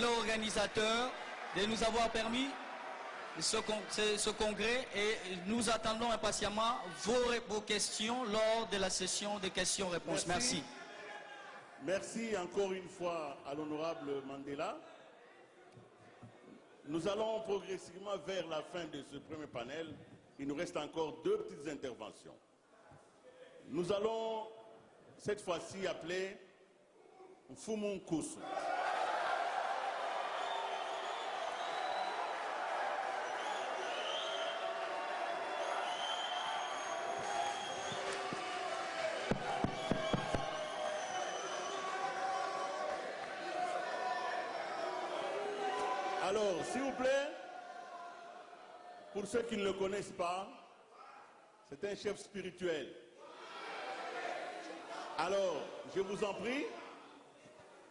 L'organisateur de nous avoir permis ce congrès et nous attendons impatiemment vos questions lors de la session de questions-réponses. Merci. Merci encore une fois à l'honorable Mandela. Nous allons progressivement vers la fin de ce premier panel. Il nous reste encore 2 petites interventions. Nous allons cette fois-ci appeler Mfumu Nkusu. Alors, s'il vous plaît, pour ceux qui ne le connaissent pas, c'est un chef spirituel. Alors, je vous en prie,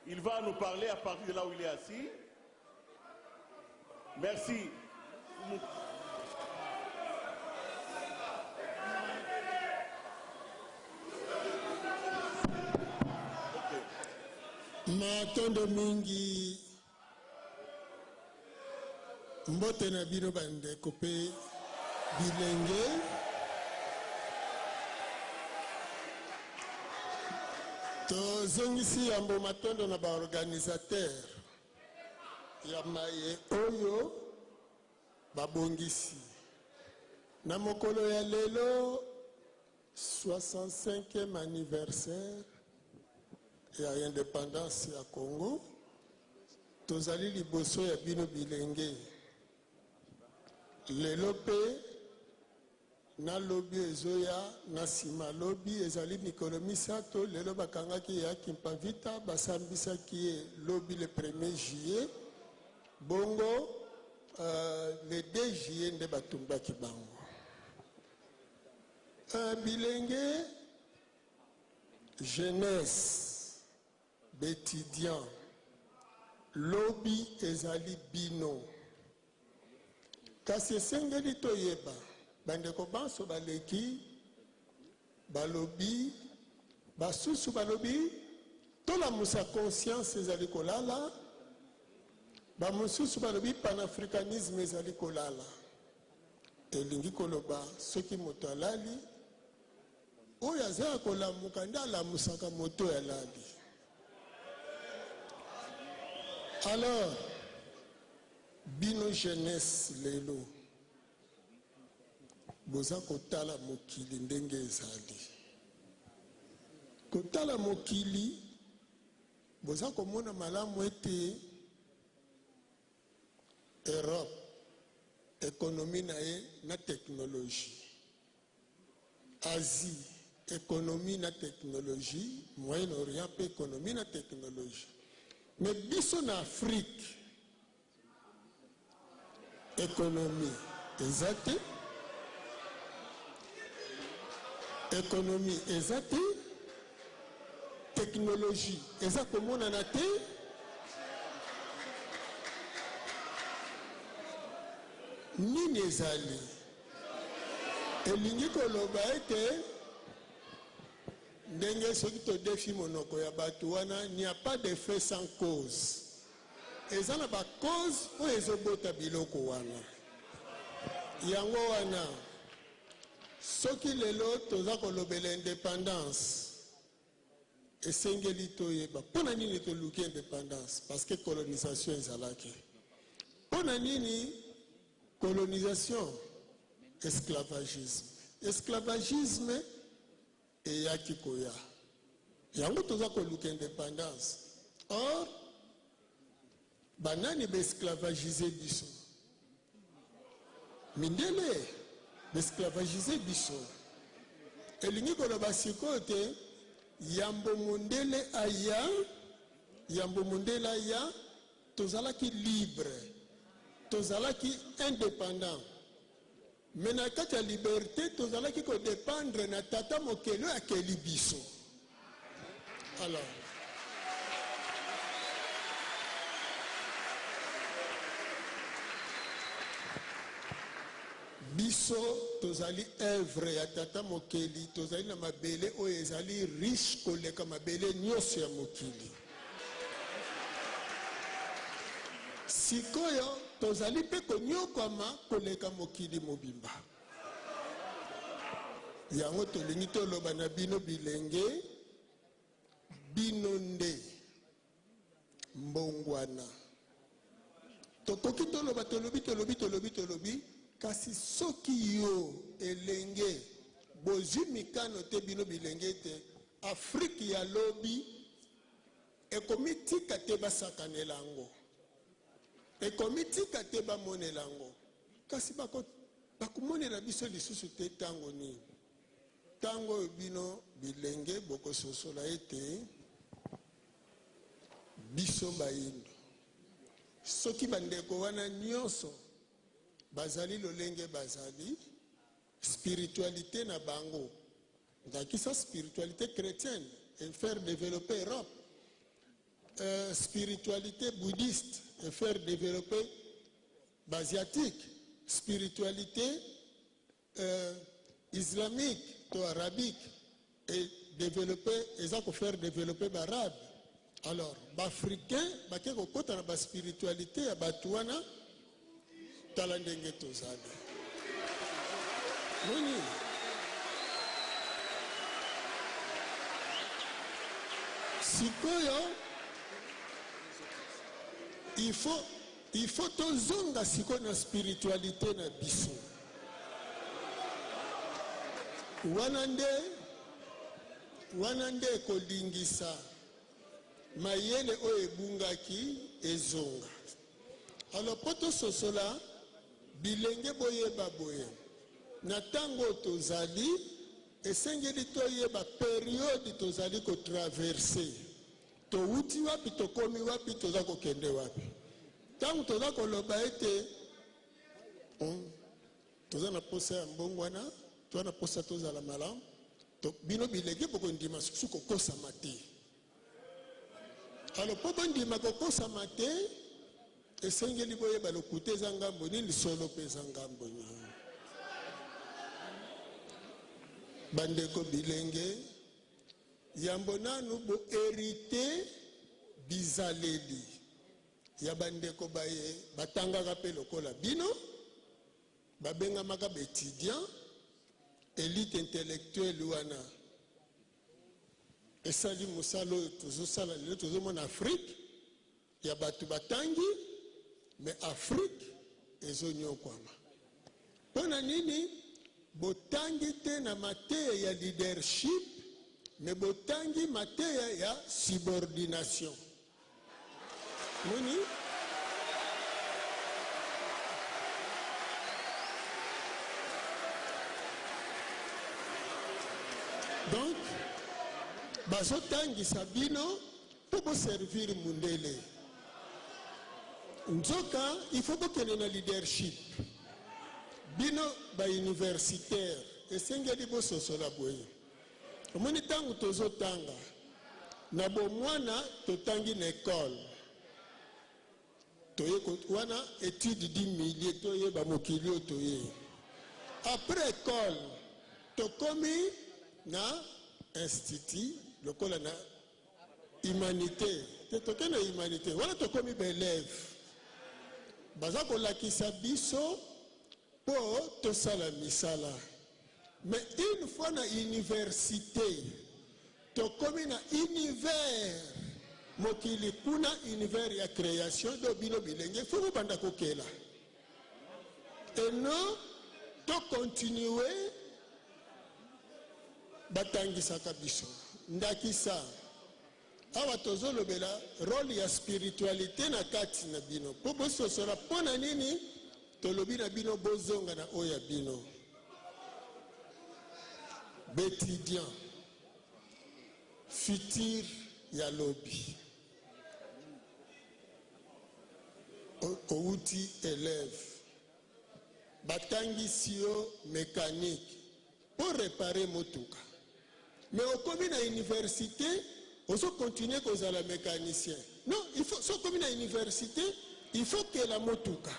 il va nous parler à partir de là où il est assis. Merci. Matondo mingi mbote na bino bande kopé bilenge to zongisi yambo matondo na ba organisateur ya maye oyo babongisi na mokolo ya lelo 65e anniversaire ya indépendance ya Congo tozali liboso ya bino bilenge lelo pe na lobby ezoya na sima lobby ezali mikolo misato lelo bakangaki ya Kimpavita basambisaki ye lobby le 1er juillet bongo le 2 juillet nde batumbaki bango bilenge jeunesse bétidiant lobby ezali bino kasi esengeli toyeba bandeko banso baleki balobi basusu balobi tolamusa conscience ezali kolala bamosusu balobi panafricanisme ezali kolala elingi koloba soki moto alali oyo aza ya kolamuka nde alamusaka moto alali. Alors bino jeunesse lelo boza kotala mokili ndenge ezali kotala mokili boza komona malamu ete Europe économie na ye na technologie Asie économie na technologie Moyen-Orient pe économie na technologie mais biso na Afrique économie ezate économie ezate technologie eza komonana te nini ezali elingi koloba ete ndenge soki todefi monoko ya bato wana n'y a pas d'effet sans cause eza na ba cause oyo ezobota biloko wana yango wana soki lelo toza kolobela indépendance esengeli toyeba mpona nini toluki indépendance parce que colonisation ezalaki mpona nini colonisation esclavagisme eyaki koya yango toza koluka indépendance or banani baesclavagize biso mindele baesclavagize biso elingi koloba sikoyo te yambo mondele aya tozalaki libre tozalaki indépendant. Mais na kati ya liberté tozalaki ko dépendre na tata mokelo akeli biso. Alors biso tozali œuvre ya tata mokeli, tozali na mabele oyo ezali riche koleka mabele nyonso ya mokili. Sikoyo tozali pe konyokwama koleka mokili mobimba. Yango tolingi toloba na bino bilenge, bino nde mbongwana. Tokoki toloba tolobi kasi soki yo elenge bozwi mikano te bino bilenge te, Afrique ya lobi ekomitika te basakanela yango, ekomitika te bamonela yango, kasi bakomonela biso lisusu te tango nini. Tango bino bilenge bokososola ete biso bayindo soki bandeko wana nyonso bazali lolenge bazali spiritualité na bango ndakisa spiritualité chrétienne et faire développer Europe, spiritualité bouddhiste et faire développer l'asiatique, spiritualité islamique ou arabique et développer, et ça pour faire développer l'arabe. Alors, les Africains, ils ont une spiritualité, ils ont une talandenge tozali. Oui. Sikoyo, il faut tozonga siko na spiritualité na biso. Wanande kolingisa mayele o ebungaki ezonga. Alors poto sosola bilenge boyeba boye na tango tozali esengeli toyeba période tozali ko traverser to uti wapi to komi wapi toza ko kende wapi tango toza ko loba ete toza na posa ya mbongwana toza na posa tozala malamu to bino bilenge poko ndima susu ko kosa mate. Alors poko ndima ko kosa mate esengeli boyeba lokute za ngambo nini solo peza ngambo ni bandeko bilenge yambo nanu bo hérité bizaleli ya bandeko baye batangaka pe lokola bino babengamaka étudiant élite intellectuelle wana esali musalo tozosala lelo tozomona Afrique ya batu batangi mais Afrique ezonyokwama pona nini botangi te na mateya ya leadership mais botangi mateya ya subordination. Moni donc bazotangisa bino pour servir mundele nzoka il faut bokene na leadership bino ba universitaire esengeli bososola boye omoni tangu tozotanga na bomwana totangi na école toye wana étude du milieu toye ba mokili toye après école tokomi na institut lokola na humanité toke na humanité wana tokomi ba élève baza kolakisa biso po tosala misala. Mais une fois na université tokomi na univers mokili kuna univers ya création do bino bilenge faut banda kokela et non to continuer batangisaka biso ndakisa awa tozolobela rôle ya spiritualité na kati na bino po bososola pona nini tolobi na bino bozonga na oya bino bétidiant futur ya lobi outi élève batangisi yo mécanique pour réparer motuka mais okomi na université ozo continuer kozala mécanicien non il faut so komi na université il faut que la motuka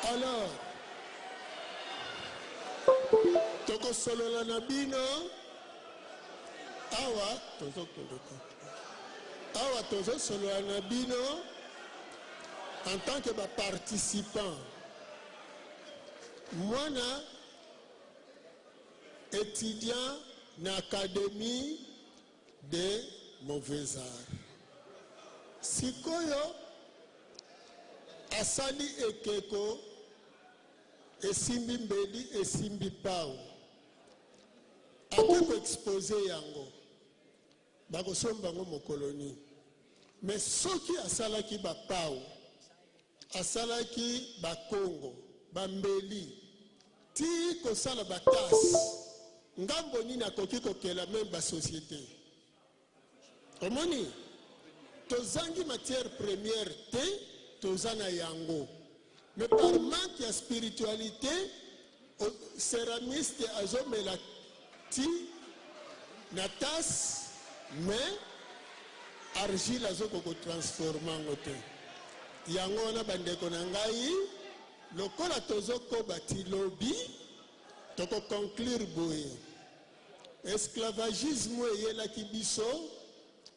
alors toko solola na bino awa tozo solola na bino en tant que participant mwana étudiant na académie de mauvais arts sikoyo asali ekeko esimbi mbeli esimbi pao ake koexpose yango bakosomba yango mokoloni mais soki asalaki bapao asalaki bakongo bambeli ti kosala batase ngambo nini akoki kokela meme basociété omoni tozangi matière première te toza na yango mais par manque ya spiritualité céramiste azomela ti na tasse mais argile azokoko transforme yango te yango wana bandeko na ngai lokola tozokoba ti lobi tokoconclure boye esclavagisme eyelaki biso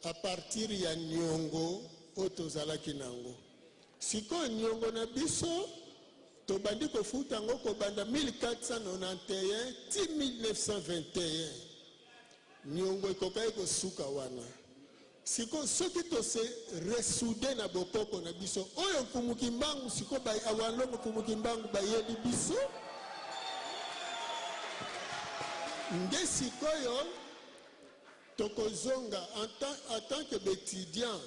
à partir ya niongo oyo tozalaki nango sikoyo niongo na biso tobandi kofuta yango kobanda 1491 ti 1921 niongo ekokaki kosuka wana sikoyo soki tose resoude na bokoko na biso oyo mfumuki mbangu sikoyo awalongo mfumuki mbangu bayeli biso nde sikoyo tokozonga en tant que étudiant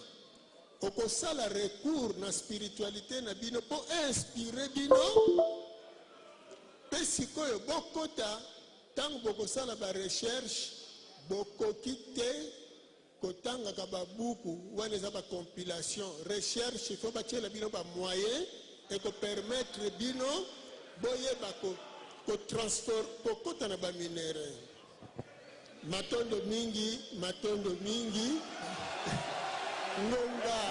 okosala recours na spiritualité na bino po inspire bino pe sikoyo bokota ntango bokosala barecherche bokoki te kotangaka babuku wana eza bacompilation recherche fo batiela bino bamoyen ekopermettre bino boyeba kokota na baminere matondo mingi ngonga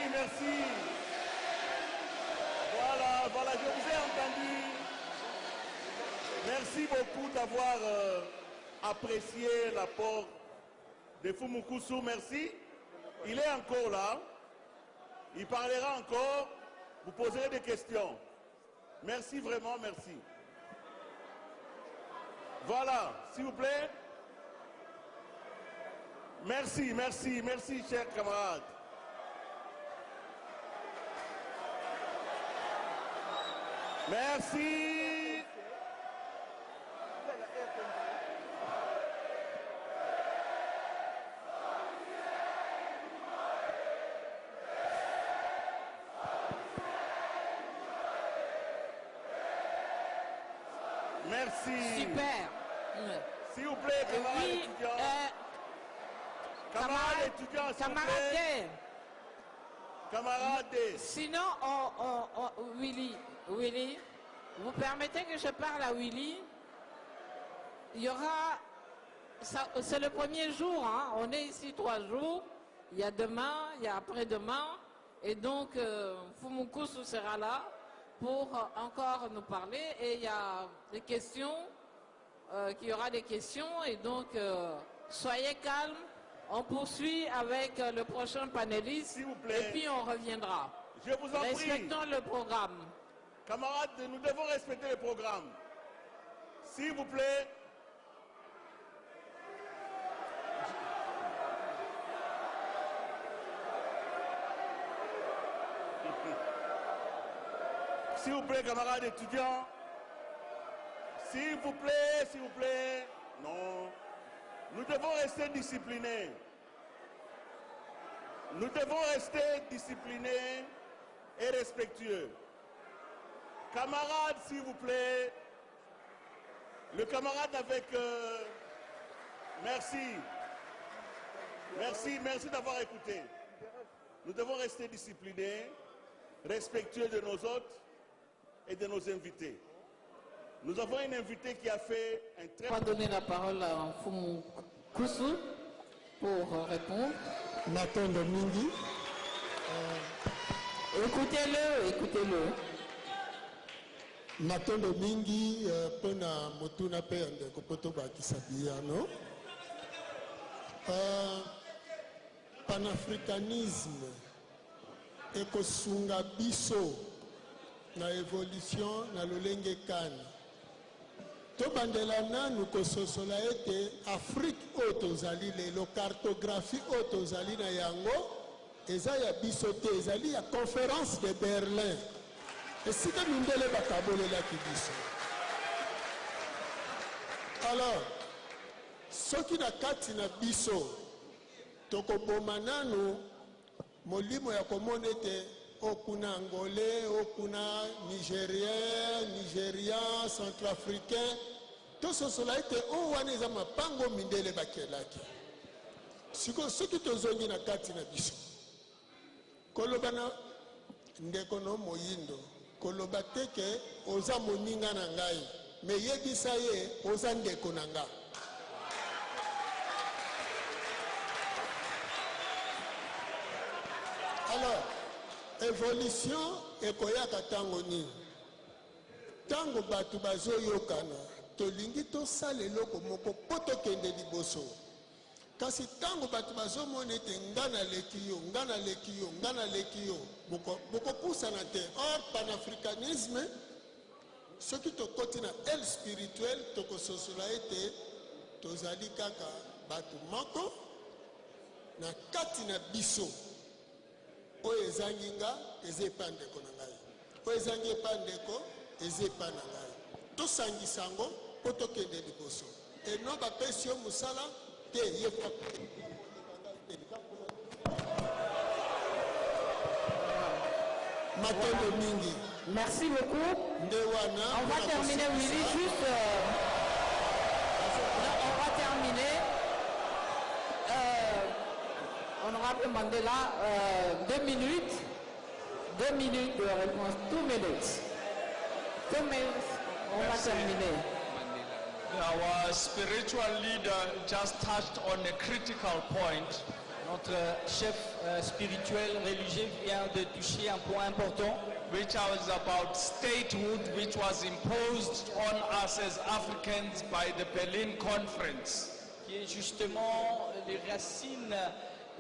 merci. Voilà, je vous ai entendu. Merci beaucoup d'avoir apprécié l'apport de Fumukusu. Merci. Il est encore là. Il parlera encore. Vous poserez des questions. Merci vraiment, merci. Voilà, s'il vous plaît. Merci, chers camarades. Merci. Merci. Super. S'il vous plaît, camarades Oui, étudiants. Camarades étudiants, s'il vous plaît. Camarades. Sinon, Willy, vous permettez que je parle à Willy? Il y aura, c'est le premier jour, hein, on est ici 3 jours, il y a demain, il y a après-demain. Et donc, Fumukusu sera là pour encore nous parler. Et il y a des questions, qu'il y aura des questions. Et donc, soyez calmes. On poursuit avec le prochain panéliste. S'il vous plaît. Et puis, on reviendra. Je vous en prie. Respectons le programme. Camarades, nous devons respecter le programme. S'il vous plaît. S'il vous plaît, camarades étudiants. S'il vous plaît. Non. Nous devons rester disciplinés. Nous devons rester disciplinés et respectueux. Camarades, s'il vous plaît. Le camarade avec... Merci d'avoir écouté. Nous devons rester disciplinés, respectueux de nos hôtes et de nos invités. Nous avons une invitée qui a fait un très... On va donner la parole à Fumukusu pour répondre. Nathan Domingi. Écoutez-le. Matondo mingi pona motuna pe ndeko poto bakisa biyano. Panafricanisme ekosunga biso na évolution na lolenge kani. To bandela nanu kososola ete Afrique oyo tozali lelo cartographie oyo tozali na yango eza ya biso te ezali ya conférence de Berlin. Esika mindele bakabolelaki biso. Alors, soki na kati na biso tokoboma nanu molimo ya komona ete okuna angolais, okuna nigérien, centrafricain, tososola ete o wana eza mapango mindele bakelaki. Siko soki tozongi na kati na biso koloba na ndeko no moyindo koloba teke oza moninga na ngai me yebisa ye oza ndeko na nga. Alors évolution ekoyaka tango nini tango bato bazoyokana tolingi tosala eloko moko po tokende liboso. Kasi tango bato bazomona ete nga naleki yo bokopusana te. Or panafricanisme soki tokoti na el spirituel tokososola ete tozali kaka bato moko na kati na biso oyo ezangi nga eza epa ndeko na ngai oyo ezangi epa ndeko eza epa na ngai tosangisa yango po tokende liboso eno bapesi yo mosala te ye Matondo mingi. Merci beaucoup. On va terminer, Willy, juste... on va terminer. Honorable Mandela, 2 minutes. 2 minutes de réponse. 2 minutes. 2 minutes. On va terminer. Our spiritual leader just touched on a critical point. Notre chef spirituel religieux vient de toucher un point important, which was about statehood, which was imposed on us as Africans by the Berlin Conference. Qui est justement les racines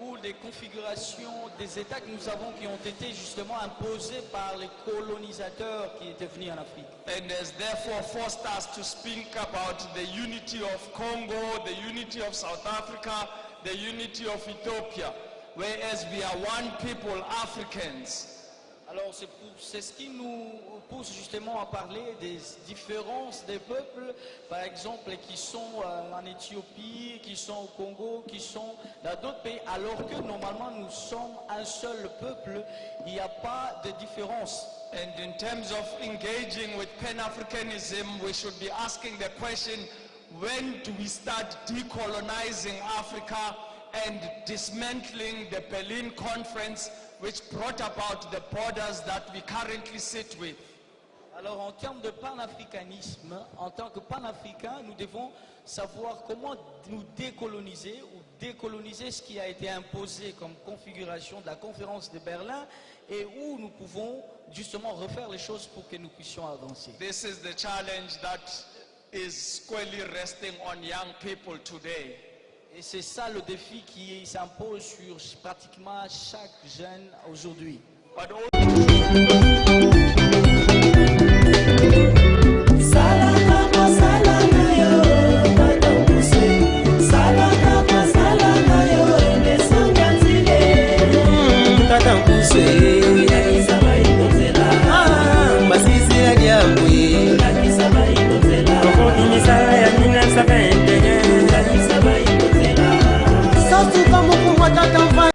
ou les configurations des États que nous avons qui ont été justement imposés par les colonisateurs qui étaient venus en Afrique. And has therefore forced us to speak about the unity of Congo, the unity of South Africa, the unity of Ethiopia, whereas we are one people, Africans. Alors c'est ce qui nous pousse justement à parler des différences des peuples, par exemple qui sont en Éthiopie, qui sont au Congo, qui sont dans d'autres pays, alors que normalement nous sommes un seul peuple, il n'y a pas de différence. And in terms of engaging with Pan-Africanism, we should be asking the question, when do we start decolonizing Africa and dismantling the Berlin Conference, which brought about the borders that we currently sit with? Alors en termes de panafricanisme, en tant que panafricains, nous devons savoir comment nous décoloniser ou décoloniser ce qui a été imposé comme configuration de la conférence de Berlin et où nous pouvons justement refaire les choses pour que nous puissions avancer. This is the challenge that is squarely resting on young people today. Et c'est ça le défi qui s'impose sur pratiquement chaque jeune aujourd'hui. But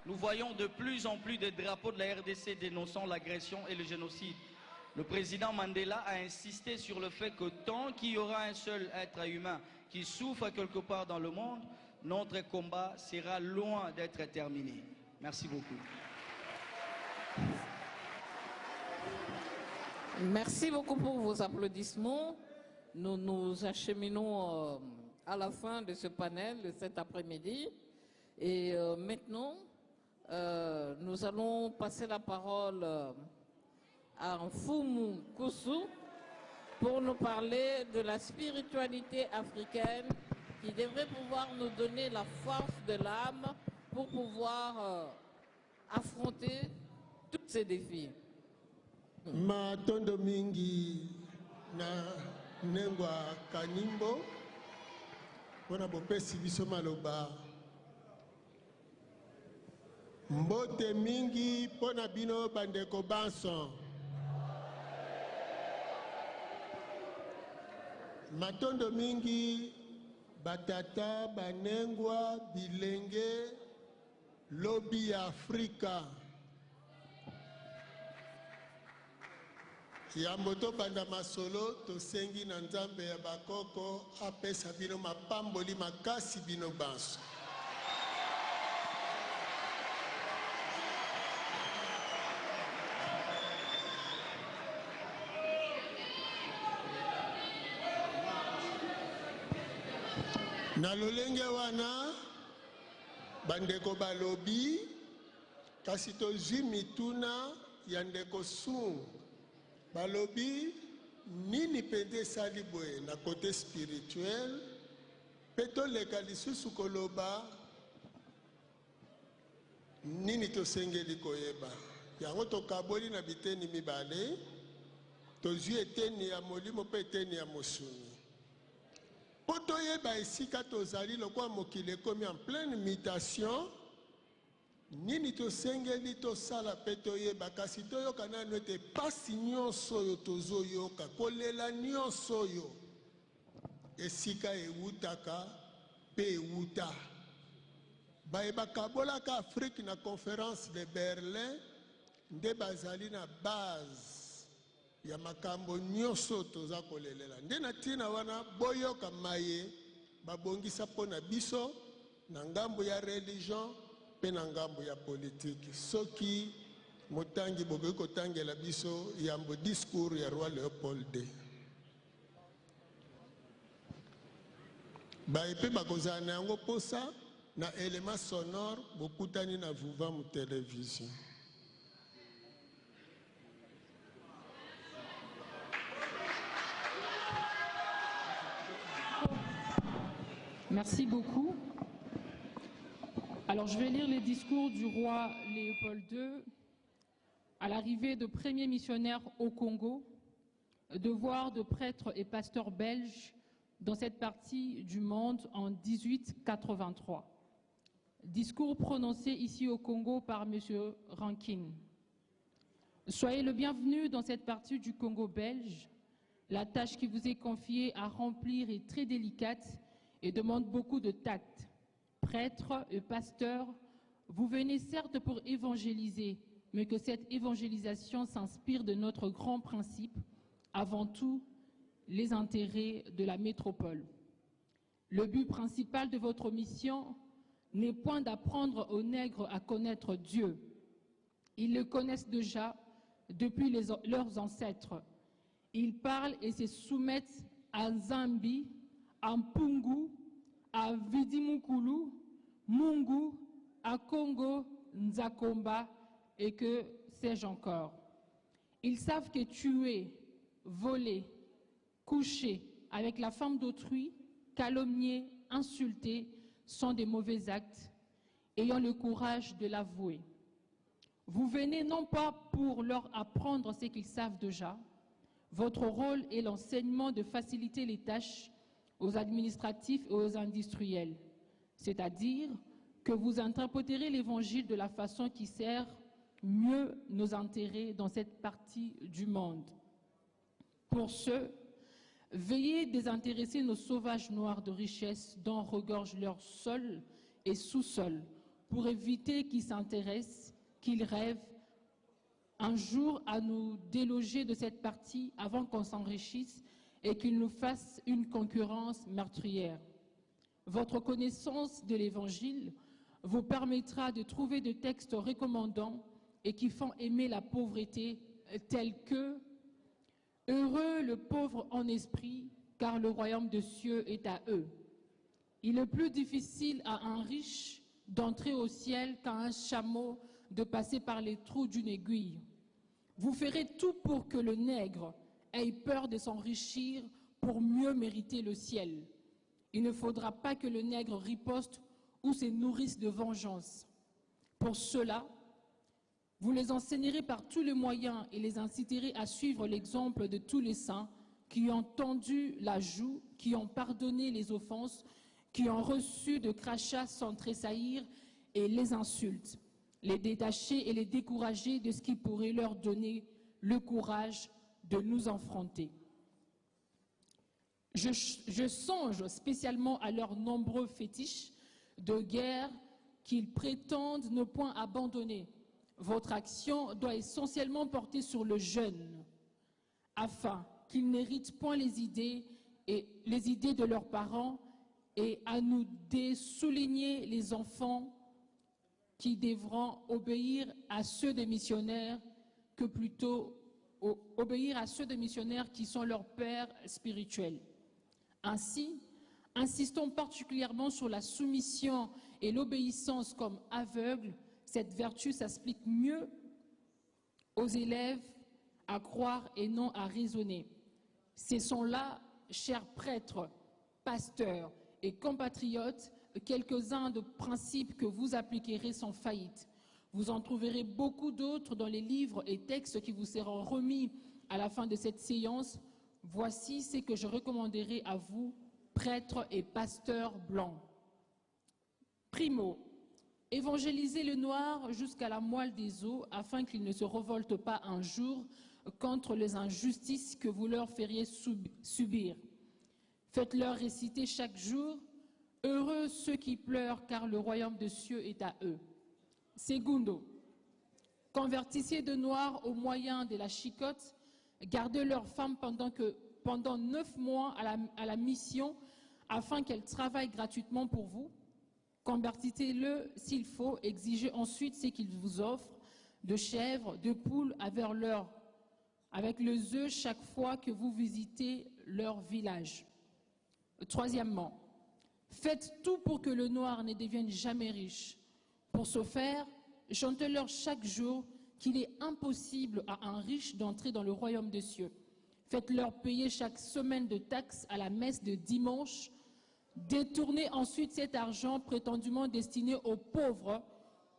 nous voyons de plus en plus de drapeaux de la RDC dénonçant l'agression et le génocide. Le président Mandela a insisté sur le fait que tant qu'il y aura un seul être humain qui souffre quelque part dans le monde, notre combat sera loin d'être terminé. Merci beaucoup. Merci beaucoup pour vos applaudissements. Nous nous acheminons à la fin de ce panel de cet après-midi. Et maintenant, nous allons passer la parole à Mfumu Kusu pour nous parler de la spiritualité africaine qui devrait pouvoir nous donner la force de l'âme pour pouvoir affronter tous ces défis. Matondo mingi na nengwa kanimbo pona bopesi biso maloba mbote mingi pona bino bandeko banso matondo mingi batata banengwa bilenge lobi ya Afrika yambo to banda masolo to sengi na nzambe ya bakoko apesa bino mapamboli makasi bino banso. Na lolenge wana bandeko balobi kasi tozwi mituna ya ndeko Sungu balobi nini pende esali boye na kote spirituel pe toleka lisusu koloba nini tosengeli koyeba yango tokaboli na biteni mibale tozwi eteni ya molimo pe eteni ya mosuni po toyeba esika tozali lokola mokili ekomi en pleine mutation nini tosengeli tosala pe toyeba kasi toyoka nano ete pasi nyonso oyo tozoyoka kolela nyonso oyo esika ewutaka pe ewuta bakabolaka Afrique na conférence de Berlin nde bazali na base ya makambo nyonso toza kolelela nde na ntina wana boyoka maye babongisa mpona biso na ngambo ya religion pe na ngambo ya politique soki motangi bokoki kotangela biso yambo discours ya roi Léopold II baepe bakozala na yango posa na élément sonore bokutani na Vuvamu télévision. Merci beaucoup. Alors, je vais lire les discours du roi Léopold II à l'arrivée de premiers missionnaires au Congo, devoir de prêtres et pasteurs belges dans cette partie du monde en 1883. Discours prononcé ici au Congo par M. Rankin. Soyez le bienvenu dans cette partie du Congo belge. La tâche qui vous est confiée à remplir est très délicate et demande beaucoup de tact. Prêtres et pasteurs, vous venez certes pour évangéliser, mais que cette évangélisation s'inspire de notre grand principe, avant tout, les intérêts de la métropole. Le but principal de votre mission n'est point d'apprendre aux nègres à connaître Dieu. Ils le connaissent déjà depuis leurs ancêtres. Ils parlent et se soumettent à Nzambi, à Mpungu, à Vidimukulu, Mungu, Akongo, Nzakomba et que sais-je encore. Ils savent que tuer, voler, coucher avec la femme d'autrui, calomnier, insulter sont des mauvais actes, ayant le courage de l'avouer. Vous venez non pas pour leur apprendre ce qu'ils savent déjà. Votre rôle est l'enseignement de faciliter les tâches aux administratifs et aux industriels, c'est-à-dire que vous interpréterez l'Évangile de la façon qui sert mieux nos intérêts dans cette partie du monde. Pour ce, veillez désintéresser nos sauvages noirs de richesse dont regorgent leur sol et sous-sol, pour éviter qu'ils s'intéressent, qu'ils rêvent un jour à nous déloger de cette partie avant qu'on s'enrichisse et qu'ils nous fassent une concurrence meurtrière. Votre connaissance de l'Évangile vous permettra de trouver des textes recommandants et qui font aimer la pauvreté, tels que « Heureux le pauvre en esprit, car le royaume des cieux est à eux. Il est plus difficile à un riche d'entrer au ciel qu'à un chameau de passer par les trous d'une aiguille. Vous ferez tout pour que le nègre ait peur de s'enrichir pour mieux mériter le ciel. Il ne faudra pas que le nègre riposte ou se nourrisse de vengeance. Pour cela, vous les enseignerez par tous les moyens et les inciterez à suivre l'exemple de tous les saints qui ont tendu la joue, qui ont pardonné les offenses, qui ont reçu de crachats sans tressaillir et les insultes, les détacher et les décourager de ce qui pourrait leur donner le courage de nous affronter. Je songe spécialement à leurs nombreux fétiches de guerre qu'ils prétendent ne point abandonner. Votre action doit essentiellement porter sur le jeune, afin qu'ils n'héritent point les idées de leurs parents et à nous désouligner les enfants qui devront obéir à ceux des missionnaires que plutôt obéir à ceux des missionnaires qui sont leurs pères spirituels. Ainsi, insistons particulièrement sur la soumission et l'obéissance comme aveugles. Cette vertu s'explique mieux aux élèves à croire et non à raisonner. Ce sont là, chers prêtres, pasteurs et compatriotes, quelques-uns de principes que vous appliquerez sans faillite. Vous en trouverez beaucoup d'autres dans les livres et textes qui vous seront remis à la fin de cette séance. Voici ce que je recommanderai à vous, prêtres et pasteurs blancs. Primo, évangélisez le noir jusqu'à la moelle des os afin qu'ils ne se révoltent pas un jour contre les injustices que vous leur feriez subir. Faites-leur réciter chaque jour « Heureux ceux qui pleurent car le royaume des cieux est à eux ». Segundo, convertissez de noirs au moyen de la chicotte, gardez leurs femmes pendant 9 mois à la mission afin qu'elles travaillent gratuitement pour vous. Convertissez-le s'il faut, exigez ensuite ce qu'ils vous offrent, de chèvres, de poules avec les œufs chaque fois que vous visitez leur village. Troisièmement, faites tout pour que le noir ne devienne jamais riche. Pour ce faire, chantez-leur chaque jour qu'il est impossible à un riche d'entrer dans le royaume des cieux. Faites-leur payer chaque semaine de taxes à la messe de dimanche. Détournez ensuite cet argent prétendument destiné aux pauvres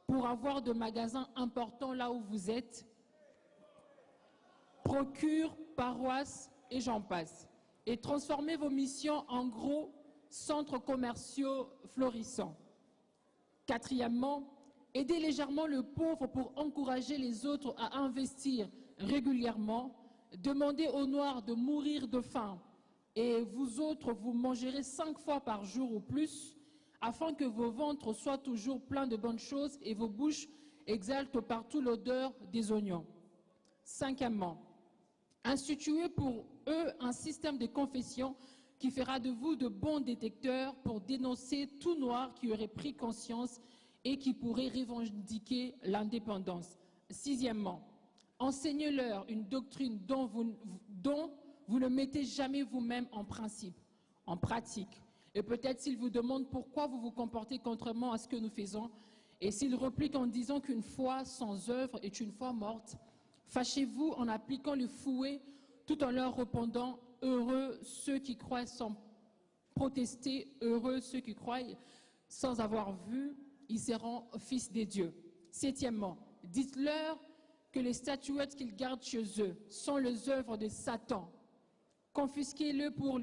pour avoir de magasins importants là où vous êtes. Procure, paroisse et j'en passe. Et transformez vos missions en gros centres commerciaux florissants. Quatrièmement, aidez légèrement le pauvre pour encourager les autres à investir régulièrement. Demandez aux Noirs de mourir de faim et vous autres, vous mangerez 5 fois par jour ou plus afin que vos ventres soient toujours pleins de bonnes choses et vos bouches exhalent partout l'odeur des oignons. Cinquièmement, instituez pour eux un système de confession qui fera de vous de bons détecteurs pour dénoncer tout noir qui aurait pris conscience et qui pourrait revendiquer l'indépendance. Sixièmement, enseignez-leur une doctrine dont vous ne mettez jamais vous-même en pratique. Et peut-être s'ils vous demandent pourquoi vous vous comportez contrairement à ce que nous faisons, et s'ils répliquent en disant qu'une foi sans œuvre est une foi morte, fâchez-vous en appliquant le fouet tout en leur répondant « Heureux ceux qui croient sans protester, heureux ceux qui croient sans avoir vu, ils seront fils des dieux. » Septièmement, dites-leur que les statuettes qu'ils gardent chez eux sont les œuvres de Satan. Confisquez-le pour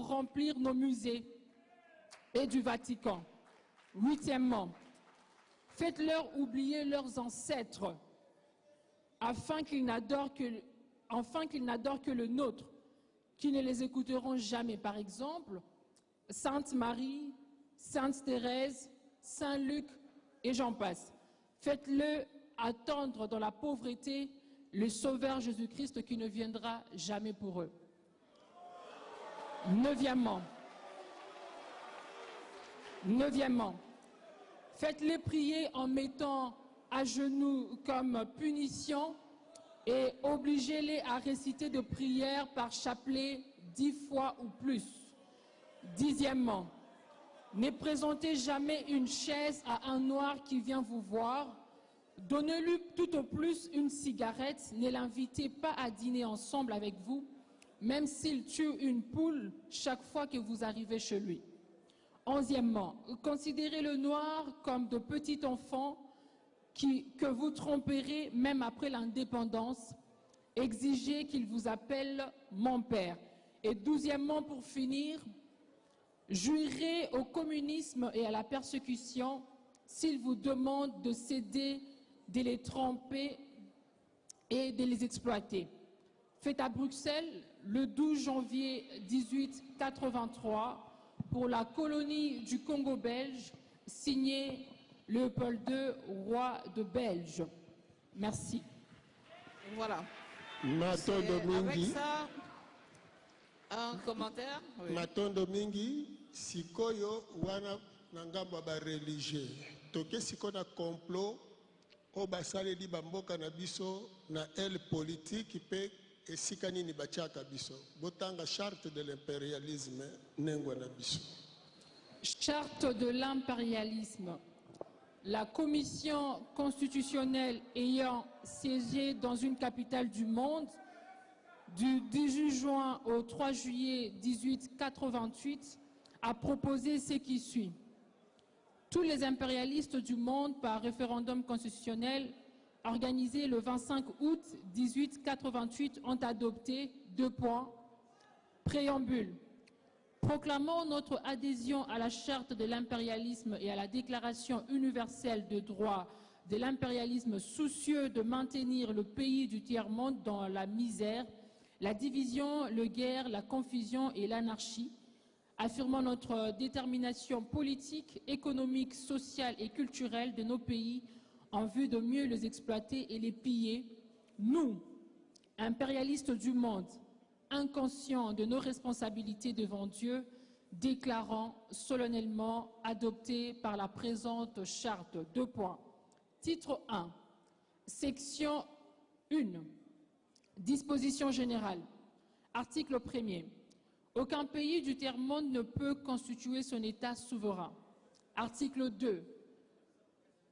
remplir nos musées et du Vatican. Huitièmement, faites-leur oublier leurs ancêtres afin qu'ils n'adorent que le nôtre, qui ne les écouteront jamais. Par exemple, Sainte Marie, Sainte Thérèse, Saint Luc et j'en passe. Faites-le attendre dans la pauvreté le Sauveur Jésus-Christ qui ne viendra jamais pour eux. Neuvièmement, faites-les prier en mettant à genoux comme punition et obligez-les à réciter de prières par chapelet 10 fois ou plus. Dixièmement, ne présentez jamais une chaise à un noir qui vient vous voir. Donnez-lui tout au plus une cigarette. Ne l'invitez pas à dîner ensemble avec vous, même s'il tue une poule chaque fois que vous arrivez chez lui. Onzièmement, considérez le noir comme de petits enfants que vous tromperez même après l'indépendance. Exigez qu'il vous appelle mon père. Et douzièmement, pour finir, jouirez au communisme et à la persécution s'ils vous demandent de céder, de les tromper et de les exploiter. Fait à Bruxelles le 12 janvier 1883 pour la colonie du Congo belge, signé Léopold II, roi de Belge. Merci. Voilà. Matondo Avec mingi, ça, un commentaire. Oui. matondo mingi, sikoyo wana nangamba ba religieux. Toke sikona complot o basaleli bamboka na biso na aile politique pe esika nini batiaka biso. Botanga charte de l'impérialisme nengwa na biso. Charte de l'impérialisme. La commission constitutionnelle ayant siégé dans une capitale du monde du 18 juin au 3 juillet 1888 a proposé ce qui suit. Tous les impérialistes du monde par référendum constitutionnel organisé le 25 août 1888 ont adopté 2 points. Préambule. Proclamons notre adhésion à la charte de l'impérialisme et à la déclaration universelle de droit de l'impérialisme soucieux de maintenir le pays du tiers-monde dans la misère, la division, la guerre, la confusion et l'anarchie. Affirmons notre détermination politique, économique, sociale et culturelle de nos pays en vue de mieux les exploiter et les piller. Nous, impérialistes du monde, inconscients de nos responsabilités devant Dieu, déclarant solennellement adopté par la présente charte. 2 points. Titre 1. Section 1. Disposition générale. Article 1er. Aucun pays du tiers-monde ne peut constituer son État souverain. Article 2.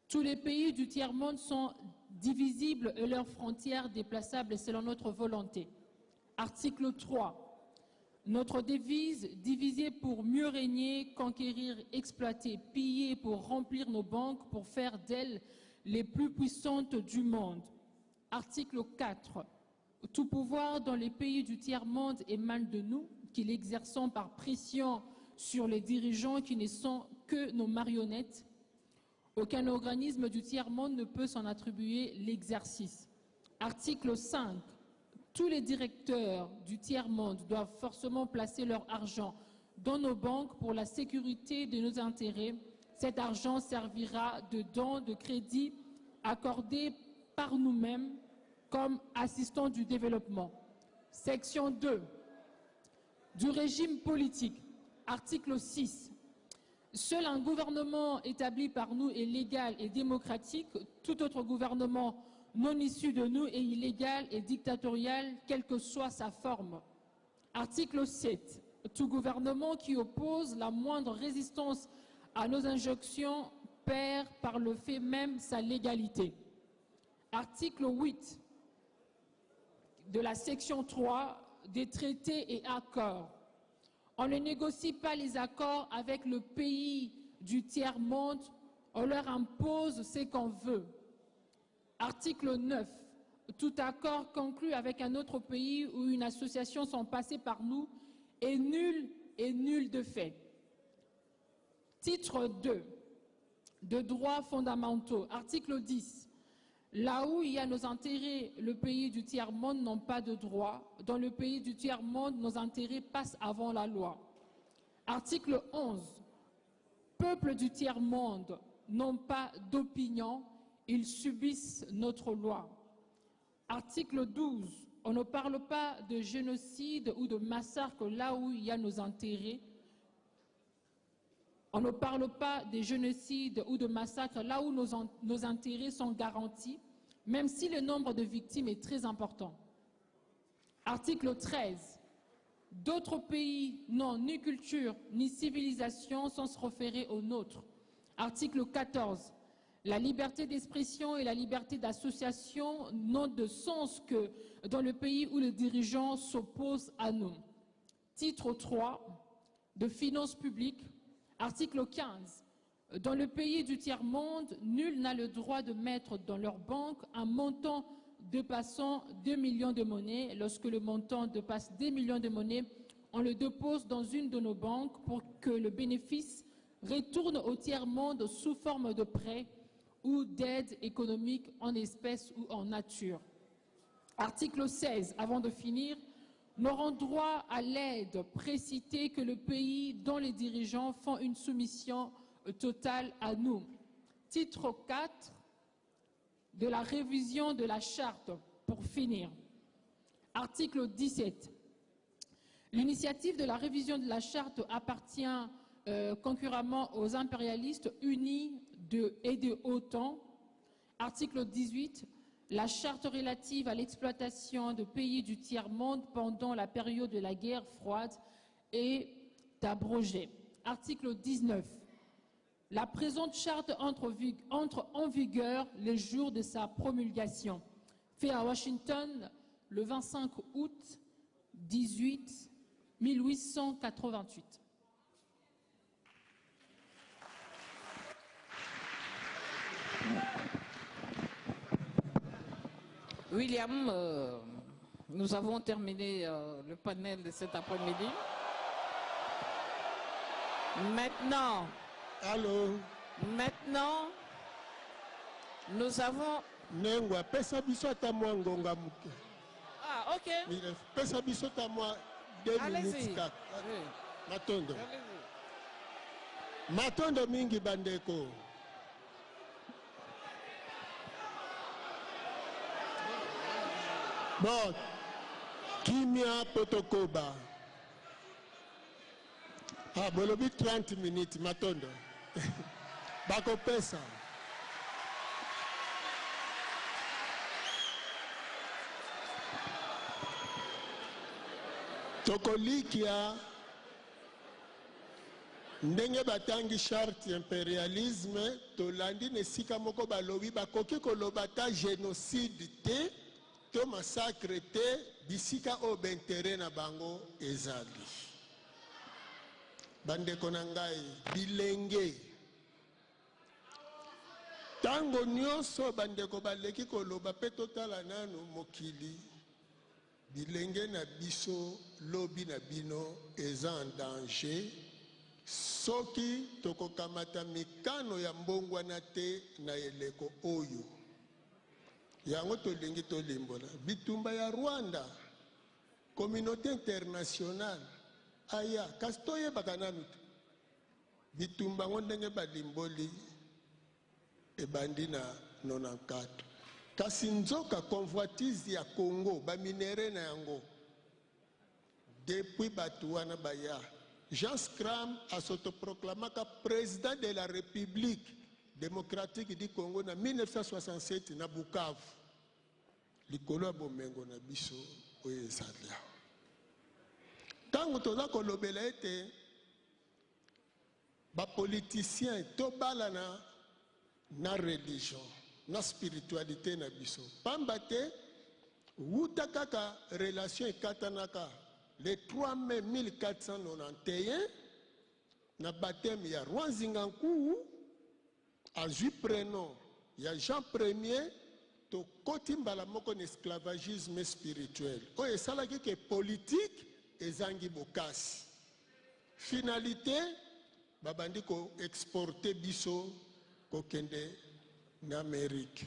Tous les pays du tiers-monde sont divisibles et leurs frontières déplaçables selon notre volonté. Article 3. Notre devise, diviser pour mieux régner, conquérir, exploiter, piller pour remplir nos banques, pour faire d'elles les plus puissantes du monde. Article 4. Tout pouvoir dans les pays du tiers-monde émane de nous, qu'il exerçons par pression sur les dirigeants qui ne sont que nos marionnettes. Aucun organisme du tiers-monde ne peut s'en attribuer l'exercice. Article 5. Tous les directeurs du tiers-monde doivent forcément placer leur argent dans nos banques pour la sécurité de nos intérêts. Cet argent servira de dons de crédit accordés par nous-mêmes comme assistants du développement. Section 2. Du régime politique. Article 6. Seul un gouvernement établi par nous est légal et démocratique. Tout autre gouvernement non issu de nous est illégal et dictatorial, quelle que soit sa forme. Article 7. Tout gouvernement qui oppose la moindre résistance à nos injonctions perd par le fait même sa légalité. Article 8 de la section 3 des traités et accords. On ne négocie pas les accords avec le pays du tiers-monde, on leur impose ce qu'on veut. Article 9. Tout accord conclu avec un autre pays ou une association sans passer par nous est nul de fait. Titre 2 de droits fondamentaux. Article 10. Là où il y a nos intérêts, le pays du tiers-monde n'a pas de droit. Dans le pays du tiers-monde, nos intérêts passent avant la loi. Article 11. Peuples du tiers-monde n'ont pas d'opinion, ils subissent notre loi. Article 12. On ne parle pas de génocide ou de massacre là où il y a nos intérêts. On ne parle pas de génocide ou de massacre là où nos intérêts sont garantis, même si le nombre de victimes est très important. Article 13. D'autres pays n'ont ni culture ni civilisation sans se référer aux nôtres. Article 14. La liberté d'expression et la liberté d'association n'ont de sens que dans le pays où les dirigeants s'opposent à nous. Titre 3 de finances publiques. Article 15. Dans le pays du tiers-monde, nul n'a le droit de mettre dans leur banque un montant dépassant 2 millions de monnaies. Lorsque le montant dépasse 2 millions de monnaies, on le dépose dans une de nos banques pour que le bénéfice retourne au tiers-monde sous forme de prêt ou d'aide économique en espèces ou en nature. Article 16, avant de finir, n'auront droit à l'aide précitée que le pays dont les dirigeants font une soumission totale à nous. Titre 4 de la révision de la charte, pour finir. Article 17. L'initiative de la révision de la charte appartient concurremment aux impérialistes unis et de OTAN. Article 18. La charte relative à l'exploitation de pays du tiers-monde pendant la période de la guerre froide est abrogée. Article 19. La présente charte entre en vigueur le jour de sa promulgation. Fait à Washington le 25 août 1888. William, nous avons terminé le panel de cet après-midi. Maintenant, nous avons... Nengwa, pesa biso ata mwa ngonga muke. Ah, ok. Pesa biso ata mwa 2 minutes kaka. Oui. Matondo. Matondo mingi bandeko. Bon, kimia potokoba. Ah, bolobi 30 minutes, Matondo. Bako pesa. Tokolikia ndenge batangi charte impérialisme tolandi nesika moko balobi bakoki koloba ta génocide te to massacre te bisika o bentere na bango ezali. Bandeko na ngai bilenge tango nyonso bandeko baleki koloba pe totala nanu mokili bilenge na biso lobi na bino eza en danger soki tokokamata mikano ya mbongwana te na eleko oyo yango tolingi tolimbola bitumba ya Rwanda communauté internationale aya kasi toyebaka nanu te bitumba ngo ndenge balimboli ebandi na 94 kasi nzoka convoitise ya Congo baminere na yango depuis bato wana baya Jean Scram asotoproclamaka président de la République démocratique du Congo na 1967 na Bukavu likolo ya bomengo na biso oyo ezali Tango toza kolobela ete ba politicien to balana na religion na spiritualité na biso pamba te wuta kaka relation ekatanaka le 3 mai 1491 na baptême ya roi Nzingankou azwi prénom ya Jean Ier to koti mbala moko na esclavagisme spirituel oyo esalaki ke politique ezangi bokasi finalité babandi ko exporter biso kokende na Amérique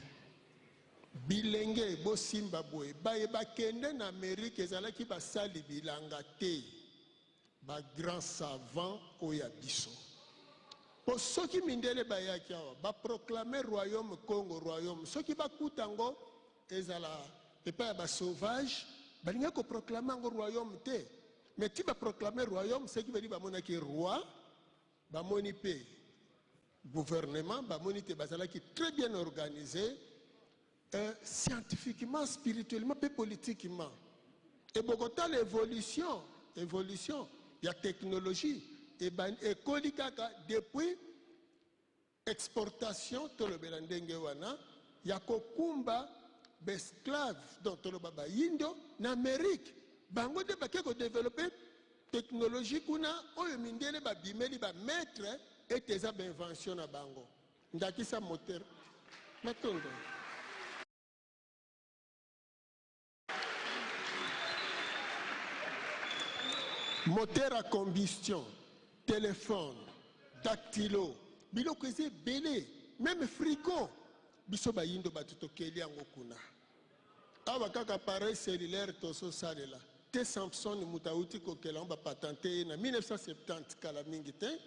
bilenge bosimba boye baye bakende na Amérique ezalaki basali bilanga te ba grand savant oya biso po soki mindele bayaki awa ba proclamer royaume Congo royaume soki bakutango ezala epa ya ba sauvage balinga ko proclamer ngo royaume te mais ti ba proclamer royaume c'est qui veut dire ba monaki roi ba moni pe gouvernement ba moni te bazalaki très bien organisé scientifiquement spirituellement et politiquement et Bogota l'évolution il y a technologie et kolikaka depuis exportation to le belandenge wana ya kokumba besclave dont to le baba indo na Amérique bango de bake ko développer technologie kuna oyo mindele ba bimeli ba maître et tes inventions na bango ndakisa moteur matondo moteur à combustion, téléphone, dactylo, biloko eze belé, même frigo, biso ba yindo batutokeli yango kuna. Awa kaka appareil cellulaire toso salela. Te Samsung mutauti kokela ba patenté na 1970 kala mingi te.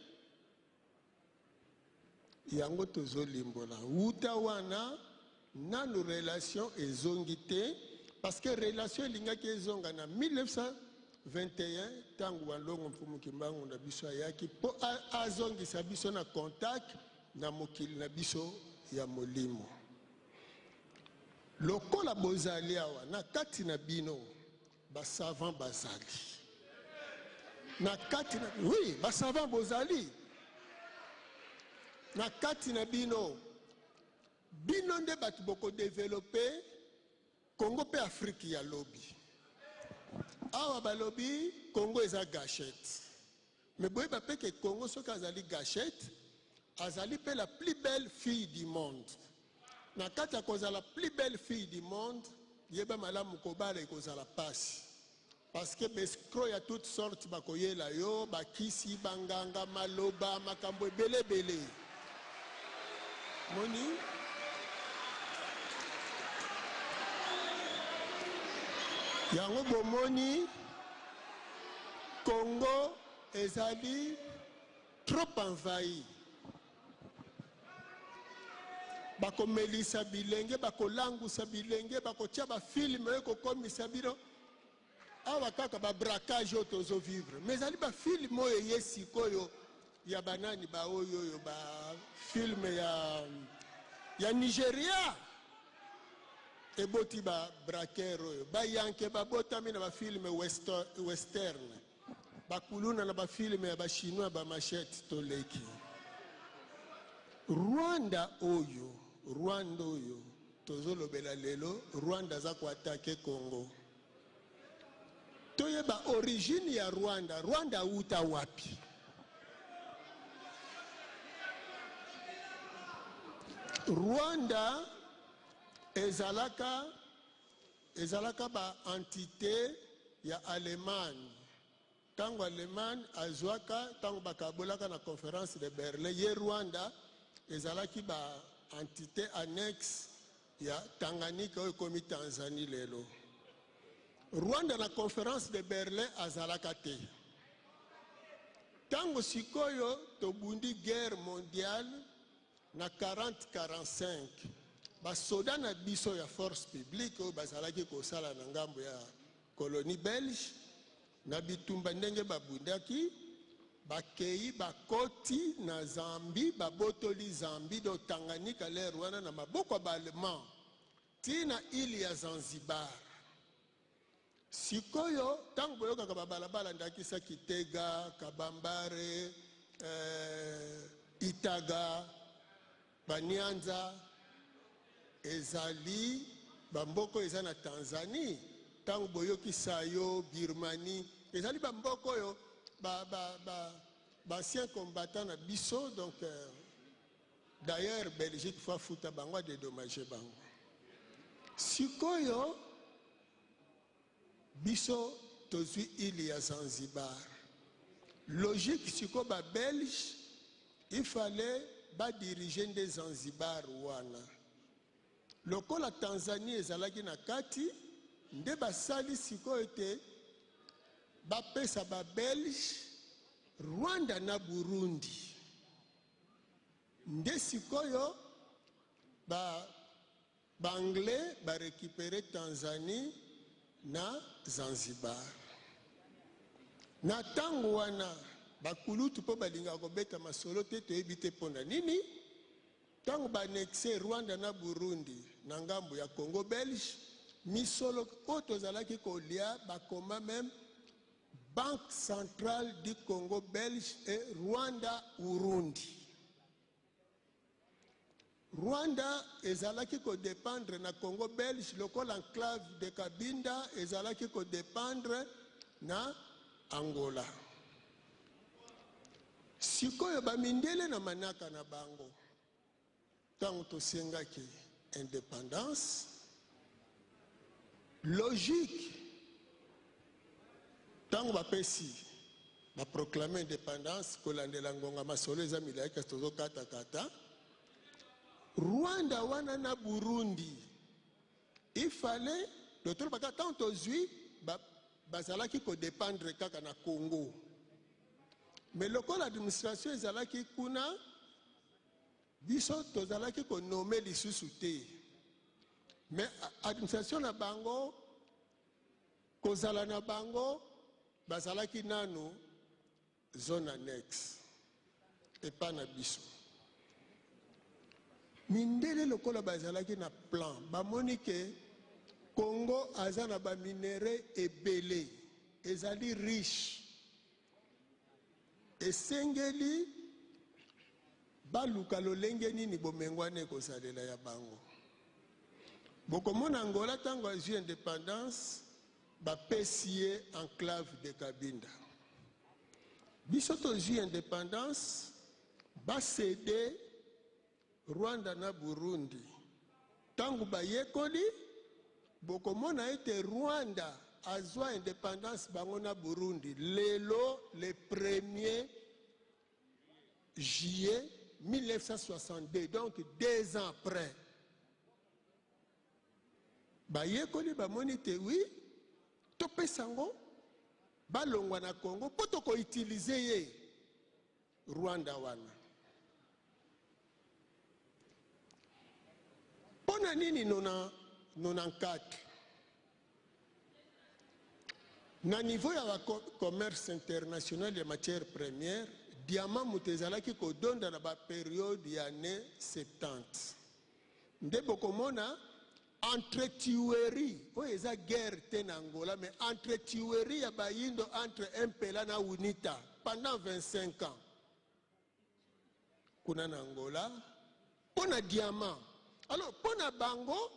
Yango tozo limbola. Uta wana nanu relation ezongi te parce que relation lingaki ezonga na 1921 tangu walongo mfumu kimbangu na biso ayaki po azongisa biso na contact na mokili na biso ya molimo lokola bozali awa na kati na bino ba savant bazali na kati na oui ba savant bozali na kati na bino nde batu boko développer Congo pe Afrique ya lobi awa balobi Congo eza gâchette mais boye ba pe que Congo soki azali gâchette azali pe la plus belle fille du monde na kati akoza la plus belle fille du monde yeba malamu kobala ekozala pasi parce que bescro ya toutes sortes bakoyela yo bakisi banganga maloba makambo ebele moni yango bomoni Congo ezali trop envahi bakomelisa bilenge bakolangusa bilenge bakotia ba film ekokomisa bino awa kaka ba braquage otozo vivre mais ezali ba film oyo yesikoyo ya banani ba oyo ba film ya Nigeria eboti ba braquer oyo ba yanke ba botami na ba film western ba kuluna na ba film ya ba chinois ba machette to leki Rwanda oyo tozolobela lelo Rwanda za ko attaquer Congo toyeba origine ya Rwanda uta wapi Rwanda ezalaka ba entité ya Allemagne tango Allemagne azwaka tango bakabolaka na conférence de Berlin ye Rwanda ezalaki ba entité annexe ya Tanganyika oyo komi Tanzanie lelo Rwanda na conférence de Berlin azalaka te tango sikoyo tobundi guerre mondiale na 40-45 basoda na biso ya force publique oyo bazalaki kosala na ngambo ya colonie belge na bitumba ndenge babundaki bakei bakoti na Zambie babotoli Zambie do Tanganyika lero wana na maboko ba allemand tina ili ya Zanzibar sikoyo tango boyokaka babalabala ndakisa Kitega, Kabambare, Itaga, Banyanza, ezali bamboko eza na Tanzanie, tango boyokisa yo Birmanie, ezali bamboko yo anciens combattants na biso, donc d'ailleurs Belgique fa futa bango dédommager bango. Sikoyo biso tozwi ili ya Zanzibar. Logique siko ba Belge, il fallait ba diriger des Zanzibar wana. Lokola Tanzanie ezalaki na kati, nde basali sikoyo te ba pesa ba Belge Rwanda na Burundi. Nde sikoyo ba Anglais ba récupérer Tanzanie na Zanzibar. Na tango wana bakulutu po balinga kobeta masolo te toyebi te pona nini. Tango ba annexe Rwanda na Burundi na ngambo ya Congo Belge, misolo oyo tozalaki kolia bakoma même Banque centrale du Congo belge et Rwanda Urundi. Rwanda ezalaki ko dépendre na Congo belge, lokola l'enclave de Cabinda ezalaki ko dépendre na Angola. Sikoyo bamindele na manaka na bango. Tango tosengaki indépendance, logique. Tango bapesi ba proclamer indépendance kolandela ngonga masolo eza milaika tozo kata kata. Rwanda wana na Burundi, il fallait l'autre baka tant ozui bazalaki ko dépendre kaka na Congo. Mais lokola l'administration ezalaki kuna biso tozalaki ko nommer lisusu te. Mais administration na bango kozala na bango bazalaki nanu zone annexe et pas na biso. Mindele lokola bazalaki na plan bamoni ke Congo aza na ba minéraux ebele ezali riche esengeli baluka lolenge nini bomengwane kosalela ya bango. Bokomona Angola tango azwi indépendance bapesi enclave de Cabinda. Biso tozwi indépendance basede Rwanda na Burundi. Tango bayekoli bokomona ete Rwanda azwa indépendance bango na Burundi lelo le 1er juillet 1962, donc 2 ans après. Bayekoli bamoni te oui topesango balongwa na Congo poto ko utiliser ye Rwanda wana. Pona nini 94 na niveau ya commerce international ya matières premières, diamant mutezalaki ko donda na ba période ya année 70. Nde bokomona entre tuerie, oh eza guerre te na Angola, mais entre tuerie ya bayindo entre MPLA na UNITA pendant 25 ans. Kuna na Angola, pona diamant. Alors, pona bango,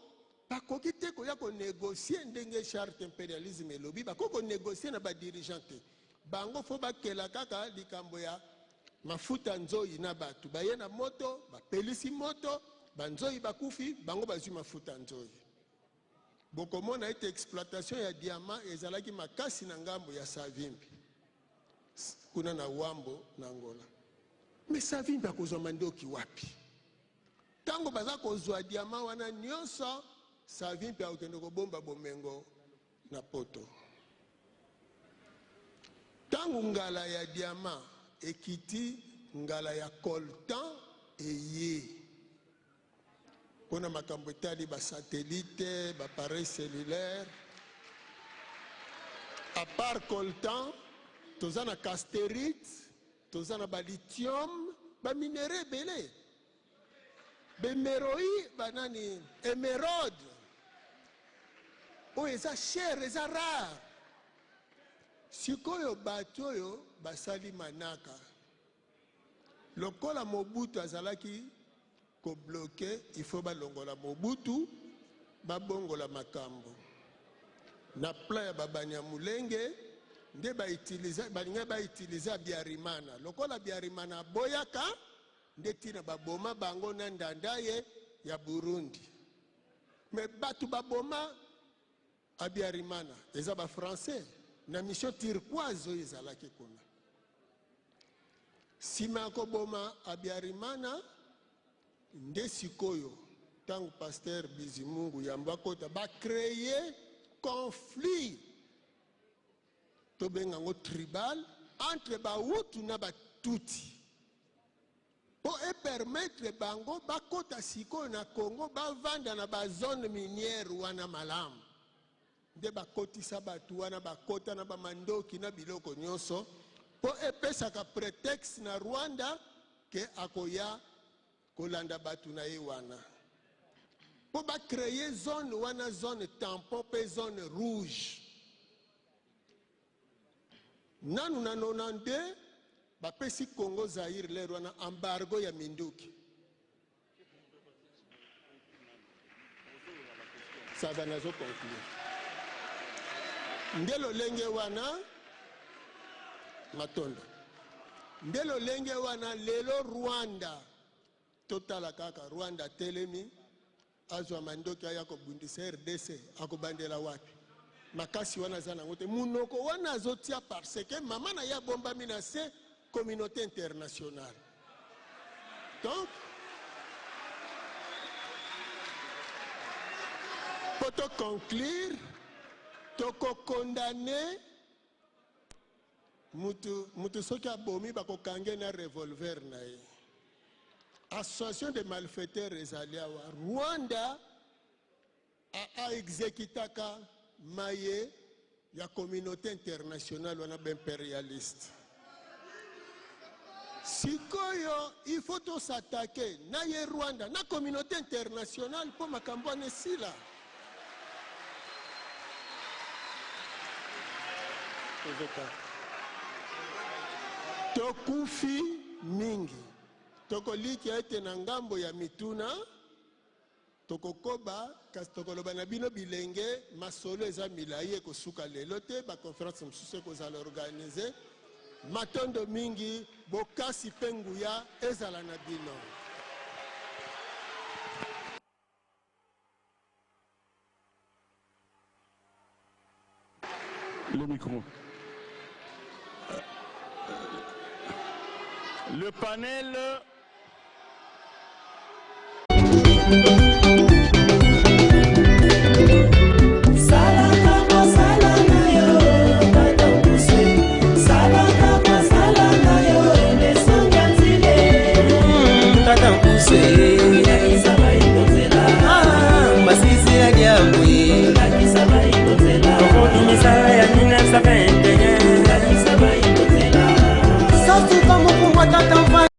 bakoki te koya ko négocier ndenge charte impérialisme et lobby, bako négocier na ba dirigeante. Bango fo bakela kaka likambo ya mafuta nzoi na batu. Baye na moto, bapelisi moto, banzoi bakufi, bango bazwi mafuta nzoi. Bokomona ete exploitation ya diamant ezalaki makasi na ngambo ya Savimbi. Kuna na Wambo na Angola. Mais Savimbi akozwa mandoki wapi? Tango baza kozwa diamant wana nyonso Savimbi akende ko bomba bomengo na poto. Tango ngala ya diamant ekiti ngala ya coltan eye. Pona makambo etali ba satellite, ba appareil cellulaire. À part coltan, tozana castérite, tozana ba lithium, ba minéraux belé. Bemeroi banani émeraude. Oh eza cher, eza rare. sikoyo bato oyo basali manaka lokola Mobutu azalaki ko bloquer, il faut balongola Mobutu babongola makambo na plan ya babanya mulenge nde balinga utiliser Biarimana lokola Biarimana boyaka nde tina baboma bango na ndandaye ya Burundi. Mais batu baboma a Biarimana eza ba français na mission turquoise oyo ezalaki kuna. Sima ko boma a Biarimana nde sikoyo tangu pasteur Bizimungu yamba kota ba créer conflit to bengango tribal entre ba Hutu na ba Tutsi pour permettre bango bakota sikoyo na Congo bavanda na ba zone minière wana malamu nde bakotisa batu wana bakota na ba mandoki na biloko nyonso pour epesaka prétexte na Rwanda ke akoya kolanda batu na ye wana pour ba créer zone wana zone tampon pe zone rouge. Nanu na 92 bapesi Congo Zaire le wana embargo ya minduki. Ça va nazo conclure. Ndelo lenge wana matondo. Ndelo lenge wana lelo Rwanda totala kaka Rwanda telemi azwa mandoki aya ko bundisa RDC akobandela wapi makasi wana zana ngote munoko wana azotia parce que mama na ya bomba minase communauté internationale. Donc pour te conclure toko condamner mutu soki abomi bako kange na revolver na ye. Association de malfaiteurs ezali awa Rwanda a exécutaka maye ya communauté internationale wana impérialiste. Sikoyo il faut to s'attaquer na ye Rwanda na communauté internationale pour makambo ane sila. Tokufi mingi tokoliki ete na ngambo ya mituna tokokoba kasi tokoloba na bino bilenge masolo eza milai ekosuka lelo te ba conférence mosusu ekozala organise matondo mingi bokasi mpe nguya ezala na bino. Le micro. Le panel.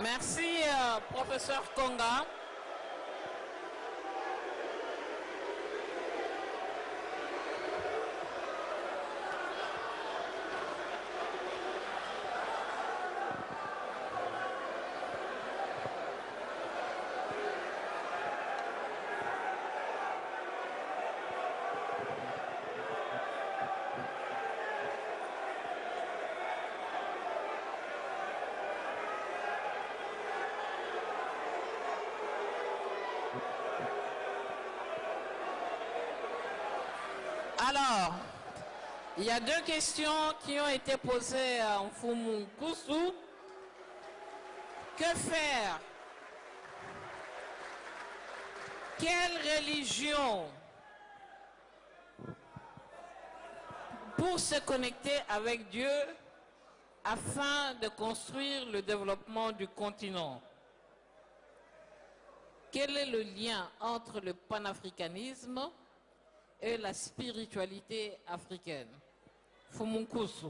Merci, professeur Konga. Alors, il y a deux questions qui ont été posées à Mfumu Nkusu. Que faire? Quelle religion pour se connecter avec Dieu afin de construire le développement du continent? Quel est le lien entre le panafricanisme et la spiritualité africaine? Mfumu Nkusu,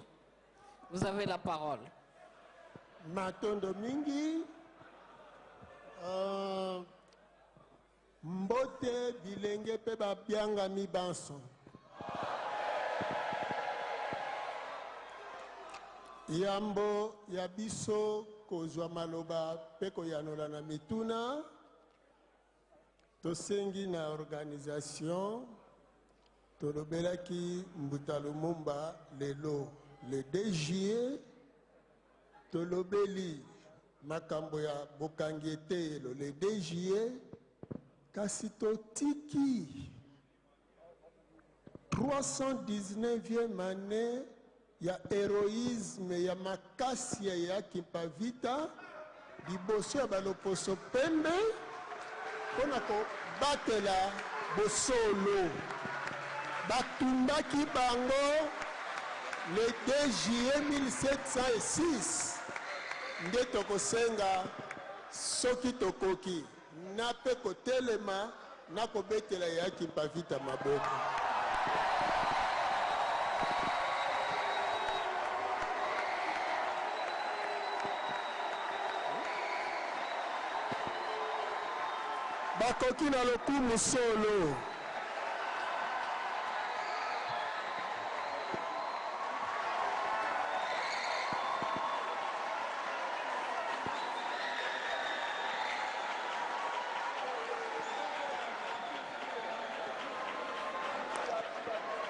vous avez la parole. Matondo mingi mbote bilenge pe babianga mibanso. Yambo ya biso kozwa maloba pe koyanola na mituna tosengi na organisation tolobelaki Mbuta Lumumba lelo le 2 juillet tolobeli makambo ya bokangi eteyelo le 2 juillet kasi totiki 319e année ya héroïsme ya makasi ya Kimpavita liboso ya baloposo pembe mpona kobatela bosolo batumbaki bango le 2 juillet 1706 nde tokosenga soki tokoki na mpe kotelema na kobetela ya Kimpavita maboko. Bakoki na lokumu solo.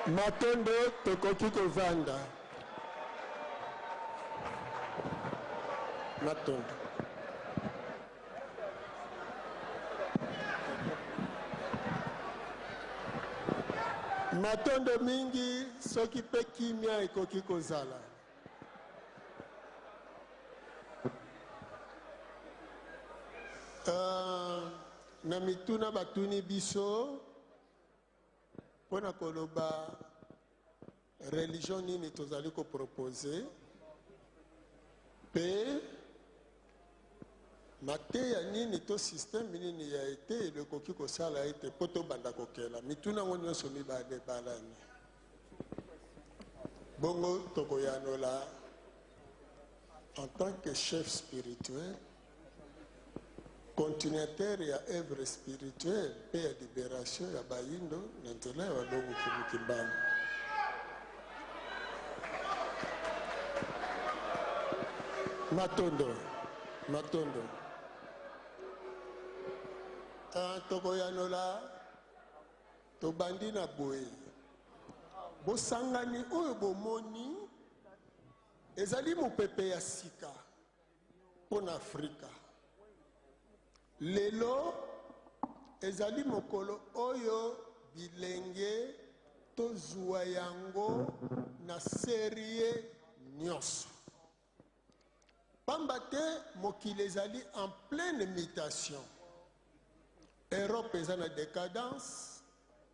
Matondo tokoki kovanda. Matondo. Matondo mingi soki pe kimia ekoki kozala. Na mituna batuni biso pona koloba religion nini tozali ko proposer pe mateya nini to système nini ya ete le koki ko sala ete poto banda kokela mituna ngonyo so mibale balani bongo tokoyanola en tant que chef spirituel continuateur ya œuvre spirituelle pe ya libération ya bayindo na nzela ya balongo kimikimbangu matondo tokoyanola tobandi na boye bosangani oyo bomoni ezali mopepe ya sika mpona Afrika lelo ezali mokolo oyo bilenge tozwa yango na serie nyonso pamba te mokili ezali en pleine mutation. Europe est en décadence,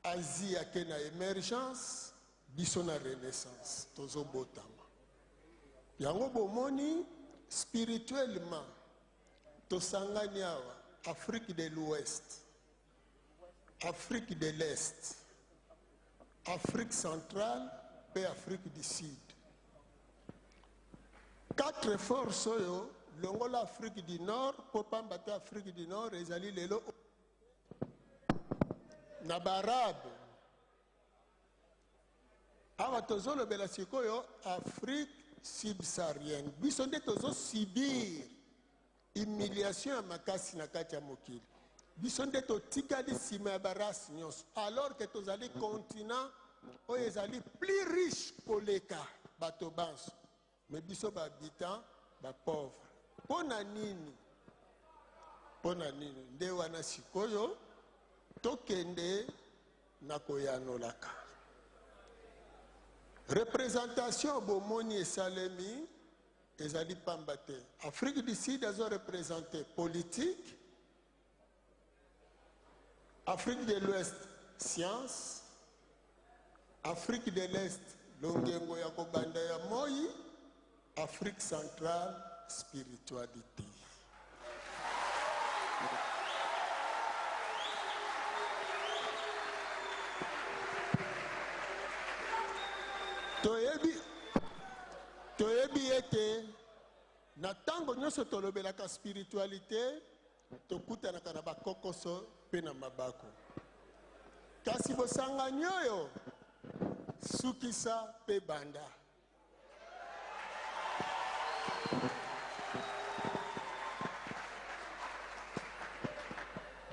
Asie a une émergence, biso na renaissance, tozo botama. Yango bomoni spirituellement, tosangani awa, Afrique de l'Ouest, Afrique de l'Est, Afrique centrale et Afrique du Sud. 4 forces oyo, longola Afrique du Nord, popambate Afrique du Nord, ezali lelo na barabe awa tozolobela sikoyo Afrique subsaharienne biso nde tozosibir humiliation ya makasi na kati ya mokili biso nde totikali nsima ya barasi nyonso alors que tozali continent oyo ezali plus riche koleka bato banso mais biso bahabitant bapauvre mpona nini nde wana sikoyo tokende na koyanolaka représentation bomoni esalemi ezali pamba te Afrique du Sud azo représenté politique, Afrique de l'Ouest science, Afrique de l'Est longengo ya kobanda ya moi, Afrique centrale spiritualité. Toyebi ete na tango nyonso tolobelaka spiritualité tokutanaka na bakokoso pe na mabako kasi bosangani oyo sukisa pe banda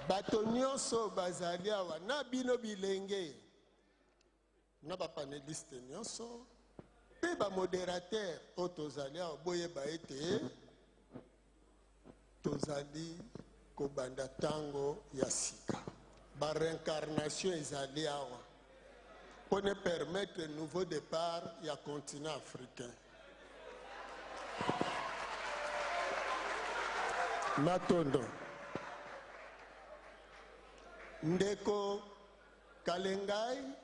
bato nyonso bazali awa na bino bilenge na bapaneliste nyonso mpe bamoderateur oyo tozali awa boyeba ete tozali kobanda ntango ya sika bareincarnation ezali awa mpo ne permettre nouveau départ ya continent africain. Matondo ndeko Kalengai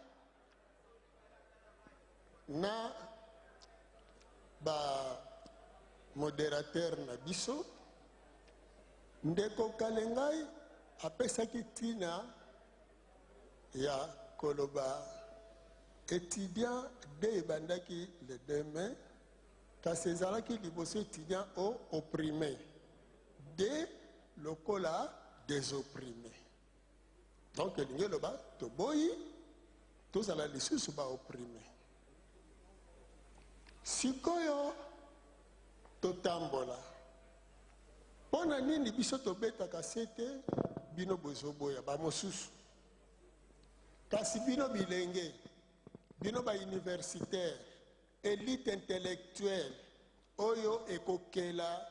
na ba modérateur na biso ndeko Kalengai apesaki tina ya koloba étudiant de bandaki le 2 mai kasi ezalaki liboso étudiant opprimé de lokola désopprimé. Donc elingi loba toboyi tozala lisusu baopprimé. Sikoyo totambola mpona nini biso tobetaka sete bino bozoboya bamosusu kasi bino bilenge bino bauniversitaire élite intellectuelle oyo ekokela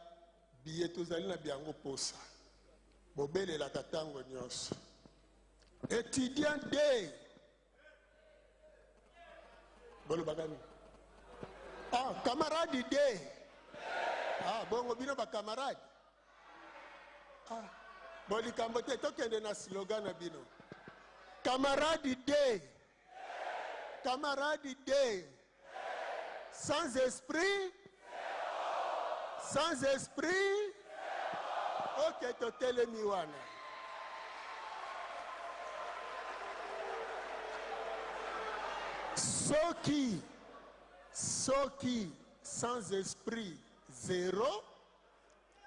biye tozali na biango posa bobelelaka ntango nyonso étudiant day bolobaka nini camarade day bongo bino bacamarade bolikambo te tokende na slogan na bino camarade day camarade day sans esprit sans esprit ok totelemi wana soki sans esprit zéro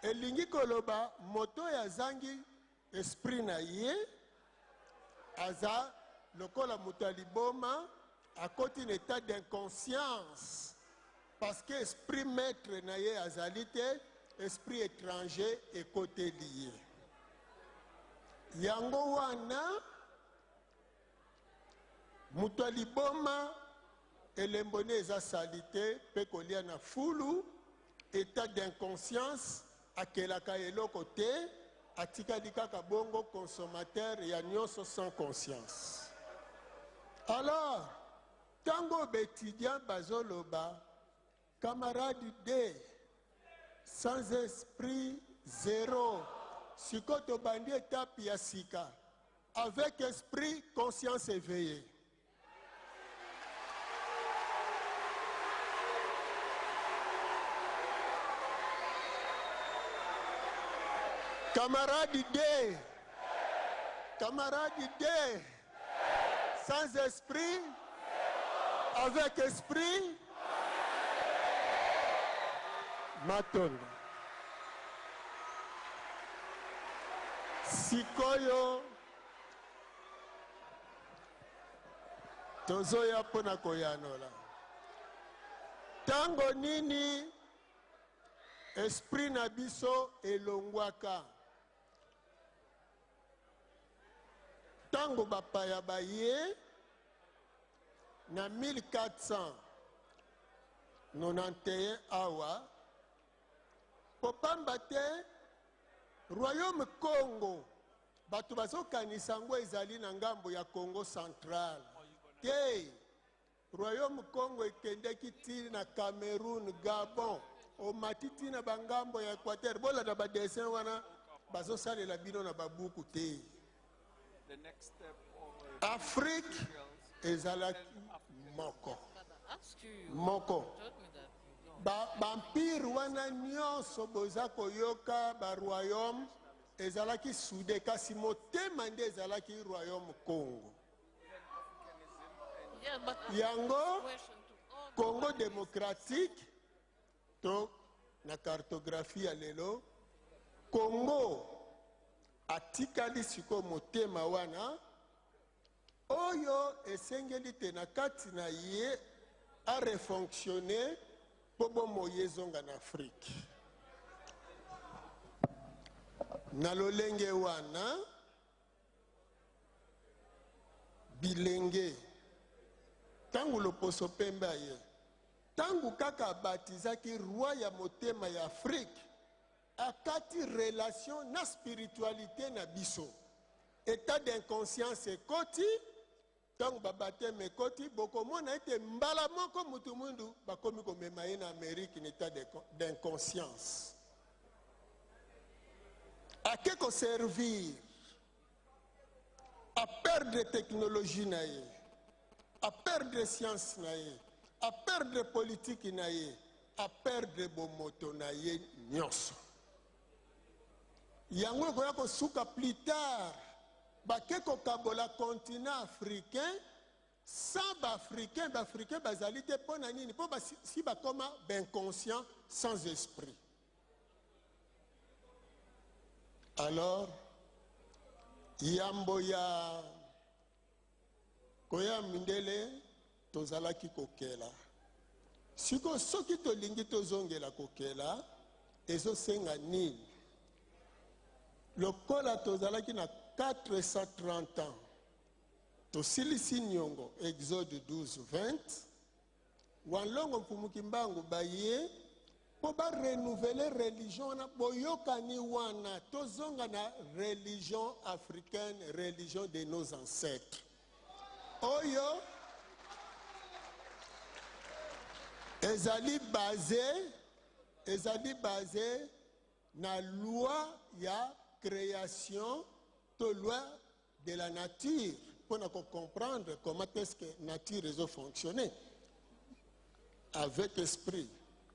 elingi koloba moto ya zangi esprit na ye aza lokola moto ya liboma akoti na état d'inconscience parce que esprit maître na ye azali te esprit étranger ekoteli ye yango wana moto ya liboma elembo ne eza sali te mpe kolia na fulu état d'inconscience akelaka eloko te atikali kaka bongo consommateur ya nyonso sans conscience. Alors tango bétudiant bazoloba camarade D sans esprit zéro siko tobandi étape ya sika avec esprit conscience éveillée. Camarade D, sans esprit, avec esprit, Maton. Sikoyo, tozoya pona koyanola. Tango nini, esprit nabiso elongwaka. Tango bapaya baye na 1491 awa popamba te royaume Congo bato bazokanisa ngo ezali na ngambo ya Congo central te royaume Congo ekendeki ti na Cameroun Gabon omati ti na bangambo ya Équateur bola na badessin wana bazosalela bino na babuku te. The next step Afrique ezalaki moko bampire wana nyonso boza koyoka baroyaume ezalaki soudé kasi motema nde ezalaki royaume Congo yango Congo démocratique to na cartographie ya lelo Congo atikali siko motema wana oyo esengeli te na kati na ye a refonctionner Pobo moyezonga na Afrique. Na lolenge wana bilenge tangu loposo pembe ye tangu kaka batizaki roi ya motema ya Afrique akati relation na spiritualité na biso état d'inconscience ekoti tangu babateme ekoti bokomona ete mbala moko mutu mundu bakomi komema ye na Amérique na état d'inconscience ake ko servir à perdre technologie na ye à perdre science na ye à perdre politique na ye à perdre bomoto na ye nyonso yango koya kosuka plus tard bake kokabola continent africain sans bafricain bazali te mpo na nini mpo si bakoma b'inconscient sans esprit. Alors yambo ya koya mindele tozalaki kokela siko soki tolingi tozongela kokela ezosenga nini lokola tozalaki na 430 ans tosilisi nyongo Exode 12:20 wanlongo mpumuki mbangu baye po ba renouveler religion na boyokani wana tozonga na religion africaine, religion de nos ancêtres oyo ezali basé na loi ya création to loi de la nature pour comprendre comment est-ce que la nature fonctionne avec esprit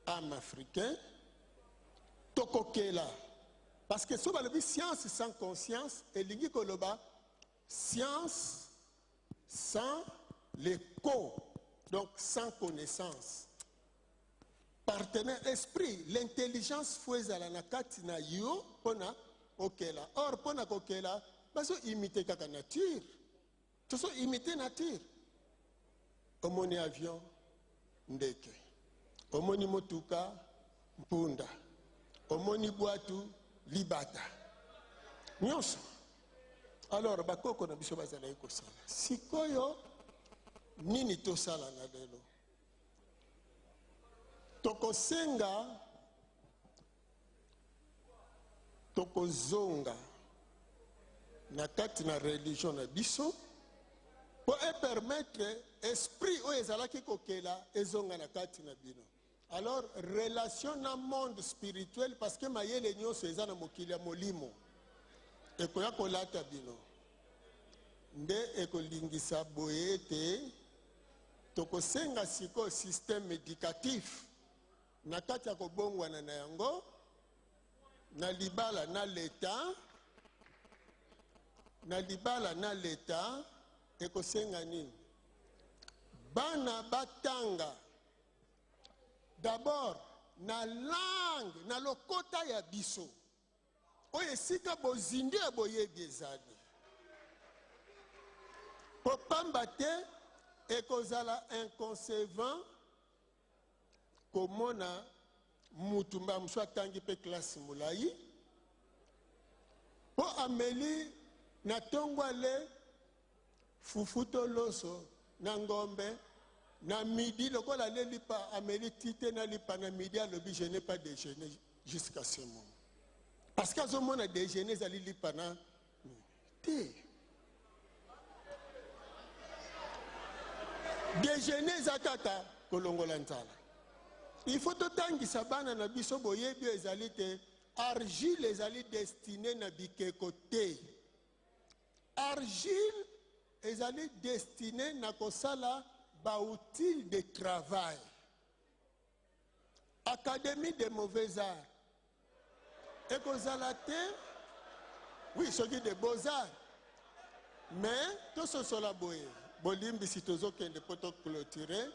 âme africain tokokela parce que soba le science sans conscience et lingi koloba science sans l'écho donc sans connaissance partenaire esprit l'intelligence foueza la nakati na yo pona okela or pona kokela baso imiter kaka nature toso imiter nature omoni avion ndeke omoni motuka mpunda omoni bwatu libata nyonso alors bakoko na biso bazala kosala sikoyo nini tosala na lelo tokosenga tokozonga na kati na religion na biso pour permettre esprit oyo ezalaki kokela ezonga na kati na bino. Alors relation na monde spirituel parce que mayele nyonso eza na mokili ya molimo ekoya kolata bino nde ekolingisa boye ete tokosenga siko système éducatif na kati ya kobongwana na yango na libala na leta ekosenga nini bana batanga d'abord na langue na lokota ya biso oyo esika bozindi ya boyebi ezali po pamba te ekozala inconcevant komona mutu mba mosu atangi mpe klase molai po ameli na ntongo ale fufu to loso na ngombe na midi lokola ale lipa ameli tite na lipa na midi alobi je n'ai pas déjeuné jusqu'à ce moment parce qu'azomona déjeuner ezali lipa na te déjeuner eza kaka kolongola nzala il faut totangisa bana na biso boyebi ezali te argile ezali destiné na bikeko te argile ezali destiné na kosala baoutil de travail académie de mauvais arts ekozala te oui soki de beaux arts mais tososola boye bolimbisi tozokende po toclôturer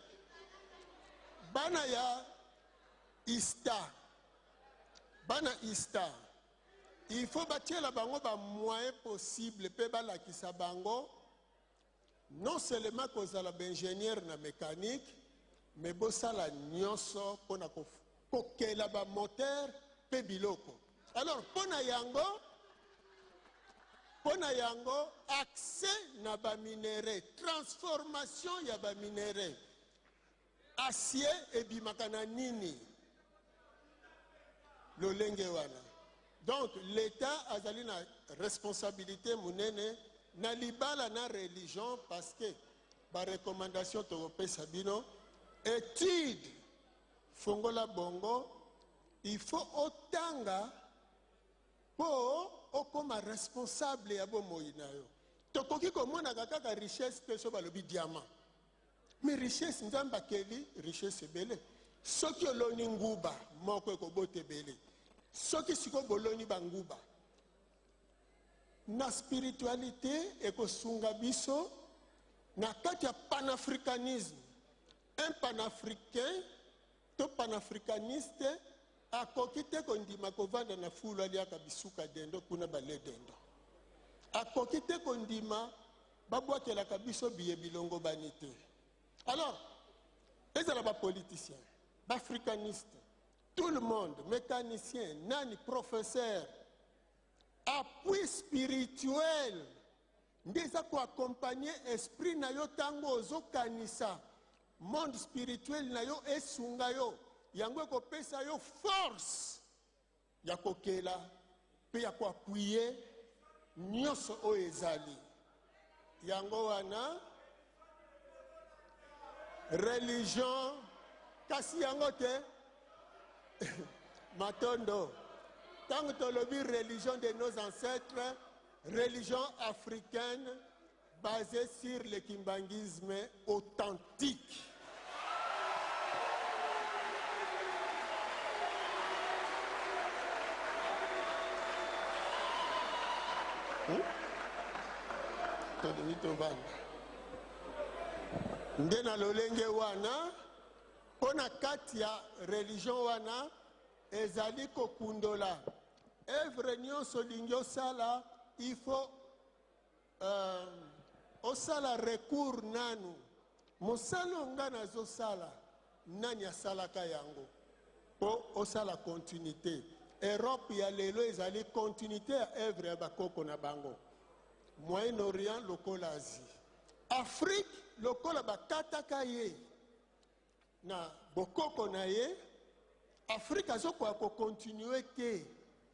bana ya ista il faut batiela bango ba moyen possible pe balakisa bango non seulement kozala ingénieur na mécanique me bosala nyonso pona kokela ba moteur pe biloko. Alors pona yango accès na ba minéraux, transformation ya ba minéraux, acier ebimaka na nini lolenge wana. Donc l'État azali na responsabilité munene na libala na religion, parce que ba recommandation tokopesa bino étude fongola bongo, il faut otanga po okoma responsable ya bomoi na yo. Tokoki komona kaka richesse te so balobi diamant, mais richesse nzambe akeli richesse ebele. Soki oloni nguba moko ekobota ebele, soki siko boloni banguba na spiritualité ekosunga biso na kati ya panafricanisme. Un panafricain to panafricaniste akoki te kondima kovanda na fulu aliaka bisuka dendo kuna bale dendo, akoki te kondima babwakelaka biso biye bilongo bani te. Alors ezala bapoliticien, baafricaniste, tout le monde, mécanicien, nani, professeur, appui spirituel ndeza ko accompagner esprit na yo tango ozokanisa monde spirituel na yo esunga yo, yango ekopesa yo force ya kokela pe ya koappuye nyonso oyo ezali. Yango wana religion kasi yango te matondo. Tant que le religion de nos ancêtres, religion africaine basée sur le kimbanguisme authentique. Ndena lolenge wana pona kati ya religion wana ezali kokundola œuvre nyonso lingi osala, il faut osala recours nanu mosala nga nazosala nani asalaka yango po osala continuité. Europe ya lelo ezali continuité ya œuvre ya bakoko na bango. Moyen-Orient lokola Asie, Afrique lokola bakataka ye na bokoko na ye, Afrique azokoka kokontinue te,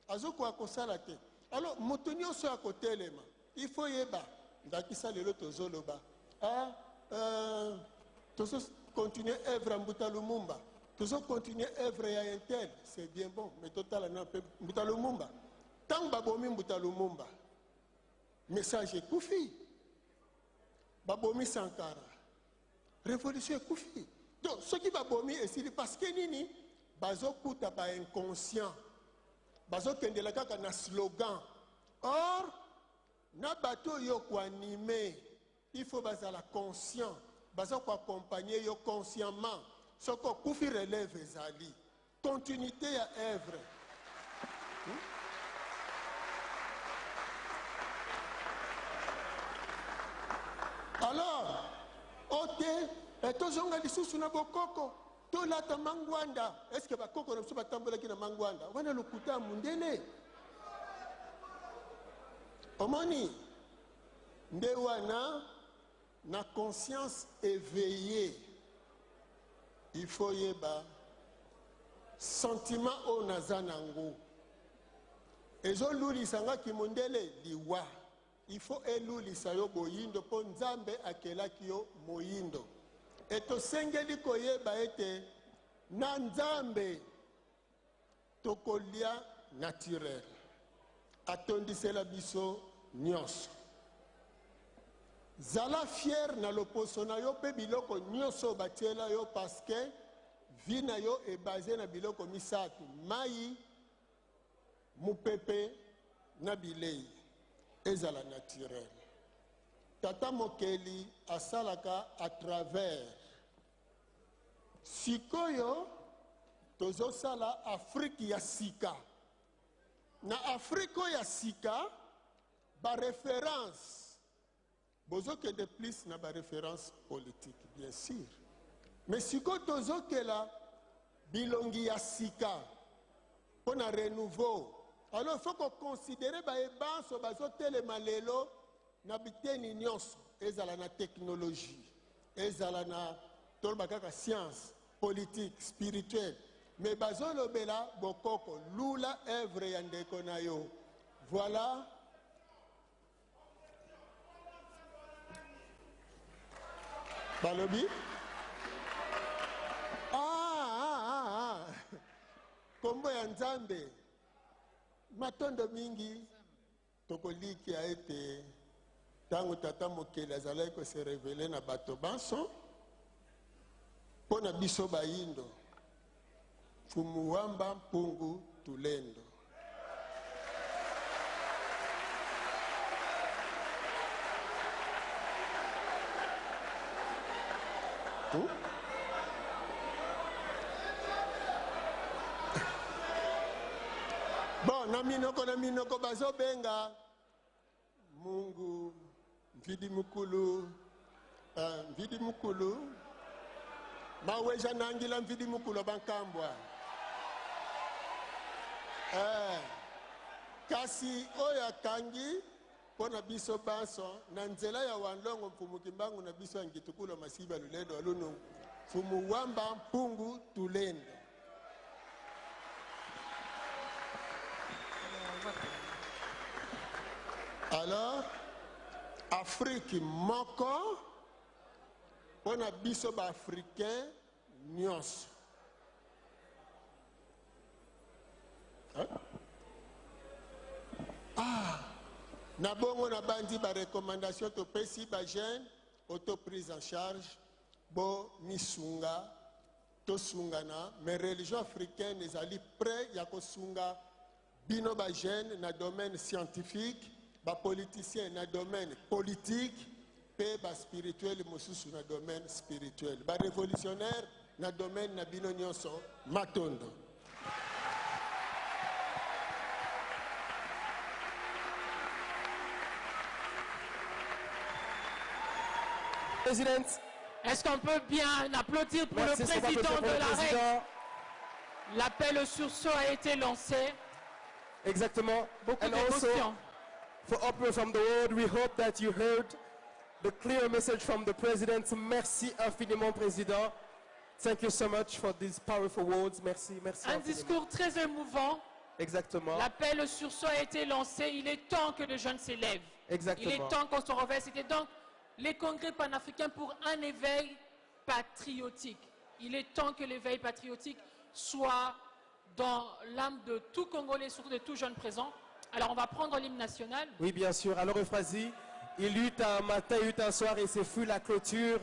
azokoka kosala te. Alors moto nyonso ya kotelema il faut yeba ndakisa lelo tozoloba tozo continuer œuvre Mbuta Lumumba, tozo continuer œuvre ya Intel, c'est bien bon, mais total na Mbuta Lumumba tant babomi Mbuta Lumumba message ekufi, babomi Sankara révolution ekufi. Donc ce qui babomi esili parce que nini bazokuta ba inconscient, bazokendela kaka na slogan. Or na bato yo ko animer, il faut bazala conscient, bazoko accompagner yo consciemment. Soko kufi relève ezali continuité ya œuvre. Alors ote etozonga lisusu na bokoko tolata mangwanda. Est-ce que bakoko na biso batambolaki na mangwanda wana lokuta mundele omoni nde wana na conscience éveillée. Il faut yeba sentiment o nazanango ezolulisa nga kimundele liwa. Il faut elulisa yo boyindo po nzambe akelaki yo moyindo. Eto sengeli koyeba ete na nzambe tokolia naturel atondisela biso nyonso. Zala fier na loposo na yo pe biloko nyonso batiela yo, parce que vie na yo est basée na biloko misatu: mai, mupepe na bilei. Ezala naturel. Tata Mokeli asalaka à travers sikoyo tozo sala Afrique ya sika. Na Afrique ya sika ba référence bozoke de plus na ba référence politique bien sûr. Mais sikoyo tozokela bilongi ya sika pour un renouveau. Alors il faut qu'on considère baebanso bazotelema lelo na biteni nyonso ezala na technologie ezala na toloba kaka science politique spirituelle mais bazolobela bokoko lula œuvre ya ndeko na yo. Voilà. Balobi kombo ya nzambe matondo mingi tokoliki a ete tango tata mokeli azalaki kose revele na bato banso mpo na biso bayindo fumuwamba mpungu tulendo. Bon, na minoko bazobenga Mungu mvidi mukulu maweja nangila mvidi mukulu bankambwa kasi oya kangi pona biso banso na nzela ya wanlongo mfumuki mbangu na biso ya ngitukulo masiba lulendo alunu fumu wamba mpungu tulendo. Alors Afrique moko pona biso ba africain nyonso. Na bongo na bandi ba recommandation to pesi ba jeune auto prise en charge bo misunga to sungana mais religion africaine ezali prêt ya kosunga bino ba jeune na domaine scientifique ba politicien na domaine politique pe ba spirituel mosusu na domaine spirituel ba révolutionnaire na domaine na bino nyonso matondo. Président, est-ce qu'on peut bien applaudir pour le président de la REC? L'appel au sursaut a été lancé. Exactement. Beaucoup and d'émotions. also, for Opera from the world, we hope that you heard the clear message from the President. Merci infiniment, Président. Thank you so much for these powerful words. Merci, merci. Un infiniment. discours très émouvant. Exactement. L'appel au sursaut a été lancé. Il est temps que les jeunes s'élèvent. Exactement. Il est temps qu'on se réveille. C'était donc les congrès panafricains pour un éveil patriotique. Il est temps que l'éveil patriotique soit dans l'âme de tout Congolais, surtout de tout jeune présent. Alors on va prendre l'hymne national. Oui, bien sûr. Alors, Euphrasie, il eut un matin, il eut un soir et ce fut la clôture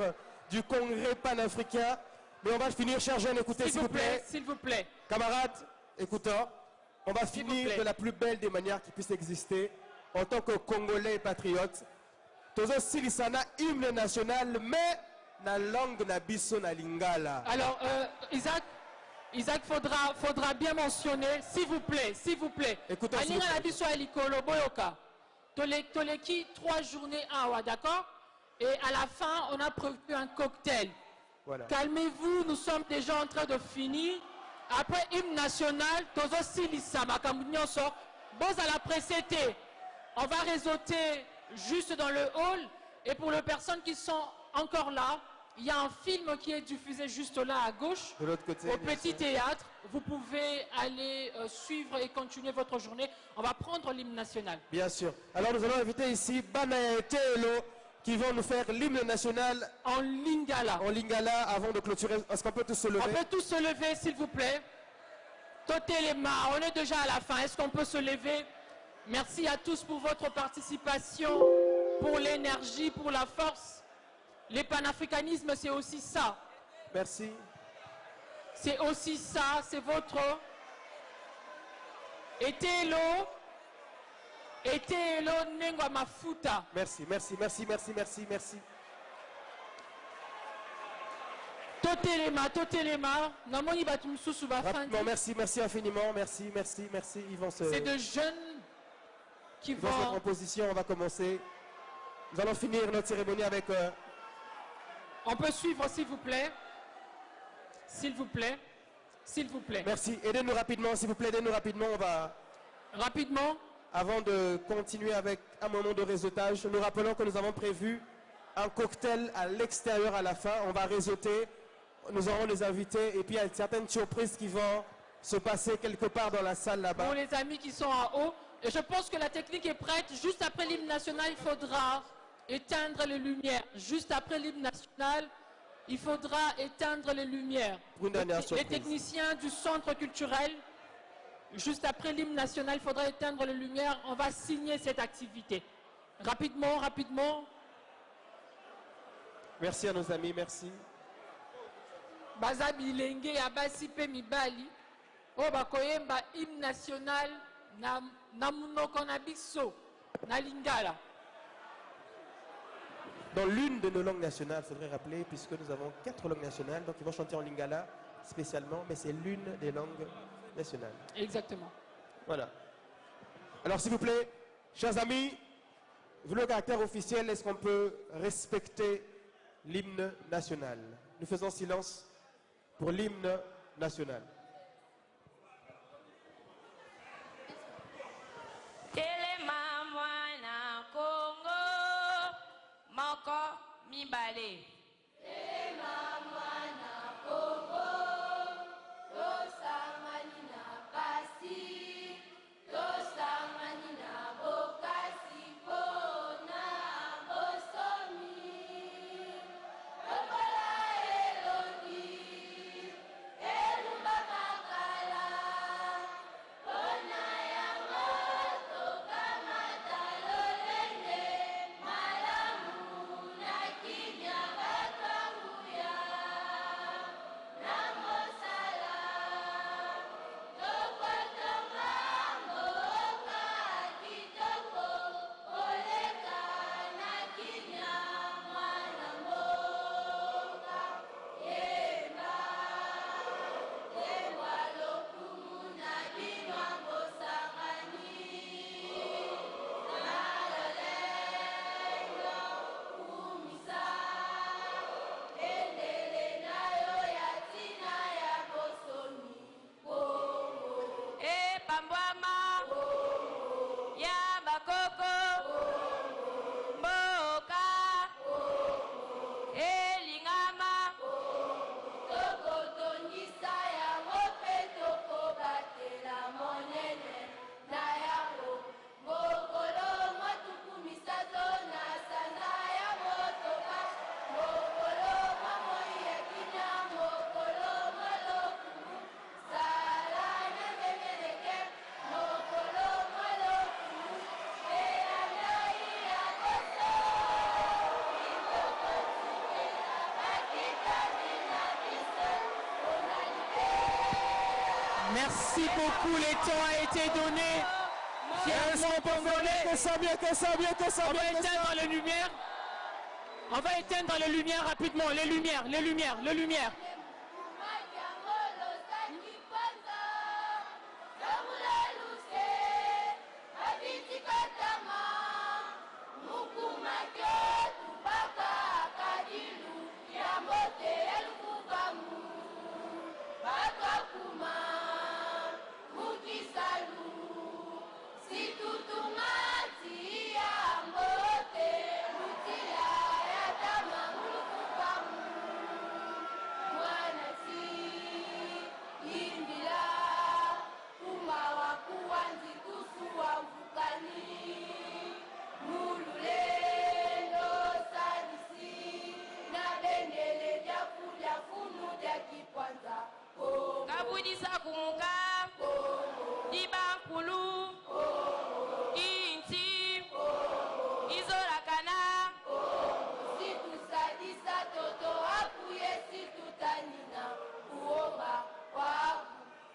du congrès panafricain. Mais on va finir, chers jeunes, écoutez, s'il vous plaît. S'il vous plaît. Camarades, écoutons, on va S'il vous finir plaît. de la plus belle des manières qui puisse exister en tant que Congolais et patriotes. Tozo silisana hymne national, mais na langue na biso na lingala. Alors, Isaac faudra bien mentionner, s'il vous plaît. Écoutons, s'il vous Alinga plaît. na biso ya likolo boyoka. Toleki 3 journées awa, d'accord? Et à la fin, on a prévu un cocktail. Voilà. Calmez-vous, nous sommes déjà en train de finir. Après hymne national, Tozo Silisa, makambu nyonso, bozala précédé. On va réseauter juste dans le hall. Et pour les personnes qui sont encore là, il y a un film qui est diffusé juste là à gauche, De l'autre côté, au bien Petit sûr. Théâtre. Vous pouvez aller suivre et continuer votre journée. On va prendre l'hymne national. Bien sûr. Alors nous allons inviter ici Bana et Telo qui vont nous faire l'hymne national En lingala. en lingala avant de clôturer. Est-ce qu'on peut tous se On lever? peut tous se lever, s'il vous plaît. Totez les mains. On est déjà à la fin. Est-ce qu'on peut se lever? Merci à tous pour votre participation, pour l'énergie, pour la force. Le panafricanisme, c'est aussi ça. Merci. C'est aussi ça. C'est votre... Etelo nengwa mafuta. Merci. Totez les mains. Namoni batu msusu bafandi. Rapidement, merci infiniment. Merci. Ils vont se... C'est de jeunes qui Ils vont se mettre en vont... position, on va commencer. Nous allons finir notre cérémonie avec... On peut suivre, s'il vous plaît. S'il vous plaît. S'il vous plaît. Merci. Aidez-nous rapidement, s'il vous plaît. Aidez-nous rapidement. On va... Rapidement. Avant de continuer avec un moment de réseautage, nous rappelons que nous avons prévu un cocktail à l'extérieur à la fin. On va réseauter. Nous aurons les invités. Et puis, il y a certaines surprises qui vont se passer quelque part dans la salle là-bas. Pour les amis qui sont en haut. Et je pense que la technique est prête. Juste après l'hymne national, il faudra éteindre les lumières. Juste après l'hymne national, il faudra éteindre les lumières. Pour une dernière surprise. Les techniciens du centre culturel, juste après l'hymne national, il faudra éteindre les lumières. On va signer cette activité. Rapidement, rapidement. Merci à nos amis, merci. Baza bilenge ya basi pe mibali. O bakoyemba hymne national na munoko na biso na lingala. Dans l'une de nos langues nationales, il faudrait rappeler, puisque nous avons 4 langues nationales, donc ils vont chanter en lingala spécialement, mais c'est l'une des langues nationales. Exactement. Voilà. Alors s'il vous plaît, chers amis, vu le caractère officiel, est-ce qu'on peut respecter l'hymne national? Nous faisons silence pour l'hymne national. Telema mwana Congo moko mibale. Telema mwana Congo tosamani na pasi tosamani na bokasi pona bosomi lokola elongi elumba makala pona yango tokamata lolenge malamu na kimia bakanguya na mosala tokotonga mboka kitoko koleka na kimia mwana mboka yemba yembwa lokumu na binwa mbosangani na lolengo kumisa endele nayo ya ntina ya bosomi Kongo epambwama ya bakoko mboka elingama tokotongisa yango mpe tokobatela monene na yango mokolo motuku misato na sanza ya motoka mokolo mwa moi ya kimia mokolo mwa lokumu sala na ndemeleke mokolo mwa lokumu eyandai ya koso itokotikela bakitani na biso mpona Merci beaucoup, le temps a été donné. Fièrement congolais. Que ça, bien que ça, bien que ça, On bien va que ça. éteindre les lumières. On va éteindre les lumières rapidement. Les lumières, les lumières, les lumières. kabudisa kumuka dibankulu inti izolakana situsadisa toto apuye situtanina uomba waku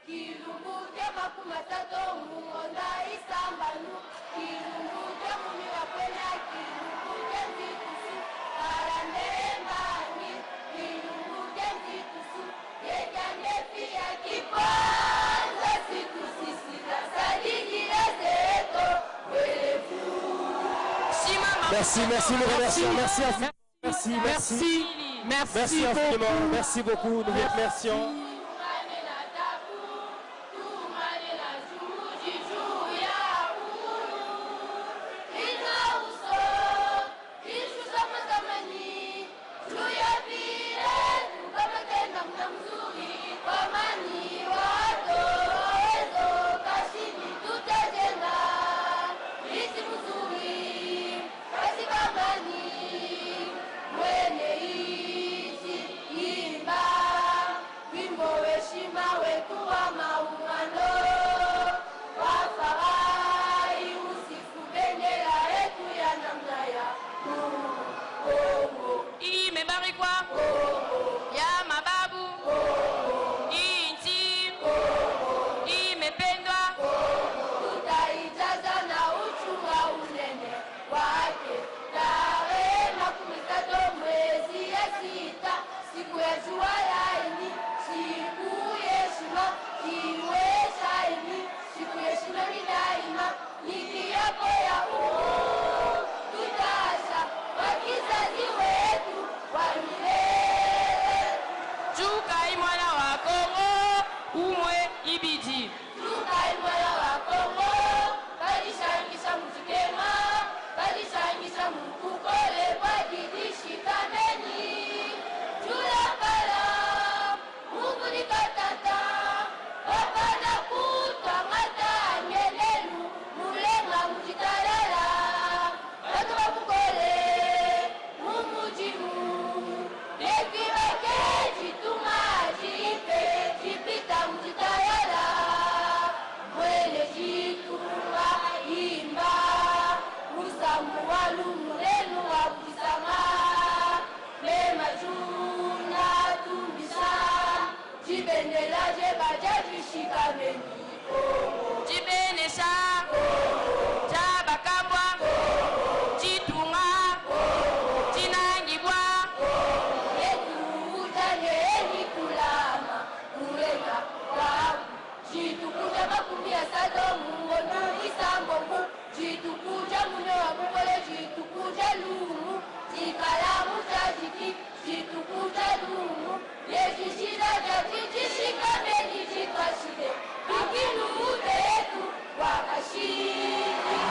kilumbu kya makumatatu mungonda isambanu kilumbu kya mumiwa kwena kilumbu kya nzitusu karandembani kilumbu kya nzitusu yekandefi ya kipanza situsisila salijila zeto welefu Merci, merci, nous remercions. Merci à vous. Merci, merci. Merci. Merci infiniment, beaucoup. merci beaucoup, nous vous remercions.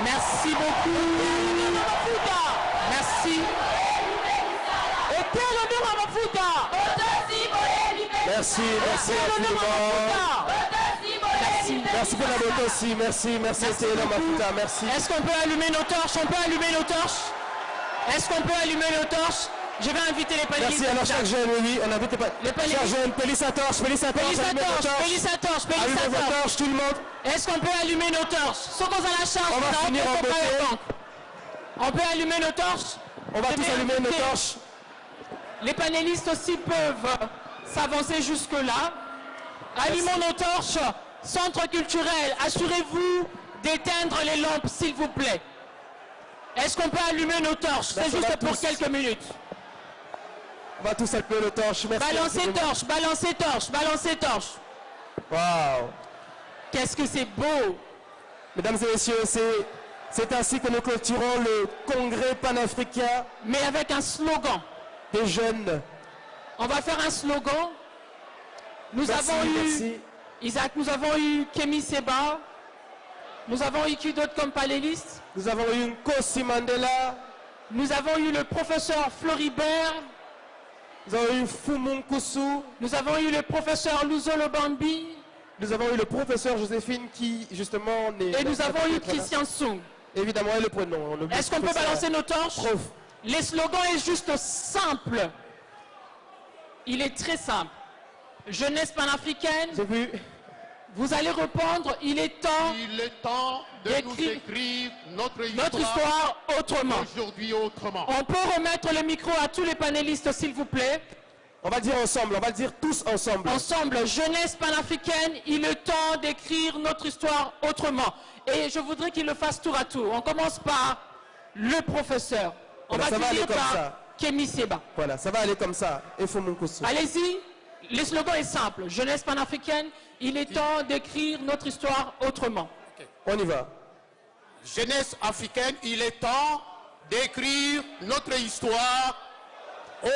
Merci beaucoup. Merci. Merci, merci infiniment. Merci pour la beauté aussi, merci Théodore Mafuta, merci. Est-ce qu'on peut allumer nos torches? On peut allumer nos torches? Est-ce qu'on peut allumer nos torches? Je vais inviter les panélistes. Merci, alors chaque jeune, oui, on invite les panélistes. Chaque jeune, pélisse sa torche, allumez vos torches, tout le monde. Est-ce qu'on peut allumer nos torches? Ceux qui ont la chance, on va finir en beauté. On peut allumer nos torches? On va tous allumer nos torches. Les panélistes aussi peuvent s'avancer jusque-là. Allumons nos torches. Centre culturel, assurez-vous d'éteindre les lampes, s'il vous plaît. Est-ce qu'on peut allumer nos torches? C'est juste pour quelques minutes. On va tous allumer nos torches. Merci. Balancez torches. Waouh. Qu'est-ce que c'est beau. Mesdames et messieurs, c'est ainsi que nous clôturons le congrès panafricain. Mais avec un slogan. Des jeunes. On va faire un slogan. Nous avons eu Isaac, nous avons eu Kémy Séba. Nous avons eu qui d'autre comme panélistes? Nous avons eu Nkosi Mandela. Nous avons eu le professeur Floribert. Nous avons eu Fumu Nkusu. Nous avons eu le professeur Luzolo Bambi. Nous avons eu le professeur Joséphine qui, justement, Et nous avons eu Christian Sung. Évidemment, et le prénom. Est-ce qu'on peut balancer nos torches? Les slogans est juste simple. Il est très simple. Jeunesse panafricaine. J'ai vu. Vous allez répondre, il est temps de nous écrire notre histoire autrement. Aujourd'hui autrement. On peut remettre le micro à tous les panélistes, s'il vous plaît. On va dire ensemble, on va le dire tous ensemble. Ensemble, jeunesse panafricaine, il est temps d'écrire notre histoire autrement. Et je voudrais qu'il le fasse tour à tour. On commence par le professeur. On va finir par Kémy Séba. Voilà, ça va aller comme ça. Et Fumu Nkusu. Allez-y. Le slogan est simple. Jeunesse panafricaine, il est temps d'écrire notre histoire autrement. Okay. On y va. Jeunesse africaine, il est temps d'écrire notre histoire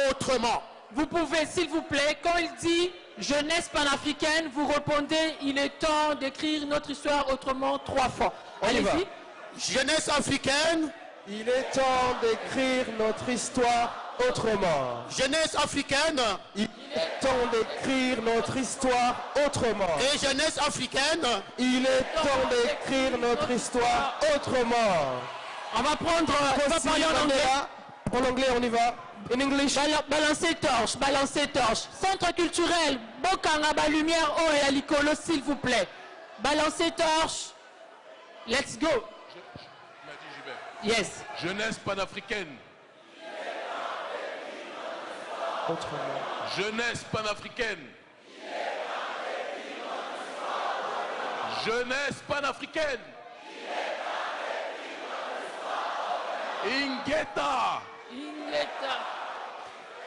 autrement. vous pouvez, s'il vous plaît, quand il dit jeunesse panafricaine, vous répondez, il est temps d'écrire notre histoire autrement 3 fois. Allez-y. Jeunesse africaine. Il est temps d'écrire notre histoire autrement. Jeunesse africaine. Il est temps d'écrire notre histoire autrement. Et jeunesse africaine. Il est temps d'écrire notre histoire autrement. On va prendre, on va parler en anglais. En anglais, on y va. In English. Balancez torche, balancez torche. Centre culturel, Bokanga, Lumière, eau et Alicolo, s'il vous plaît. Balancez torche. Let's go. Yes. Jeunesse panafricaine. Autrement. Jeunesse panafricaine. Jeunesse panafricaine. Ingeta.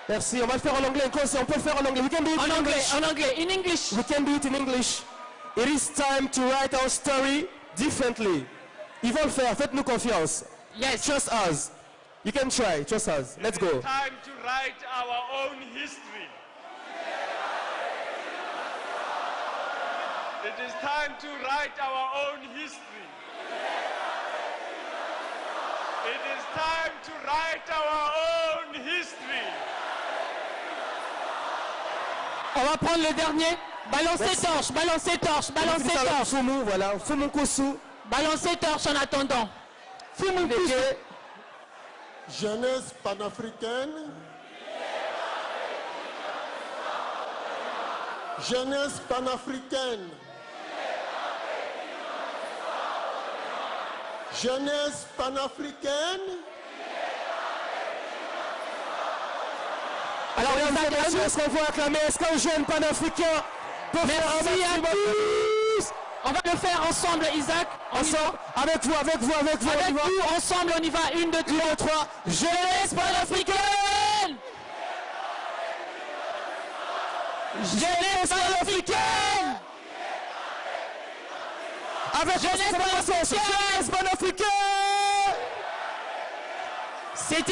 Merci, on va le faire en anglais. On peut le faire en anglais. We can do it En in anglais, English. en anglais, in English. We can do it in English. It is time to write our story differently. Ils vont le faire, faites-nous confiance. Yes. Trust us. You can try, trust us. Let's go. Time to write our own history. It is time to write our own history. It is time to write our own history. On va prendre le dernier. Balancez torche, balancez torche, balancez torche. Fumu, voilà. Fumu Kousou. Balancez torche en attendant. Fumu Kousou. Jeunesse panafricaine. Jeunesse panafricaine. Jeunesse panafricaine. Alors, est-ce qu'on va acclamer? Est-ce qu'un jeune panafricain peut faire un maximum? On va le faire ensemble, Isaac. Ensemble, avec vous, avec vous, avec vous. Avec vous, ensemble, on y va. 1, 2, 3. Jeunesse panafricaine! Jeunesse panafricaine! Avec jeunesse panafricaine! Jeunesse panafricaine! C'était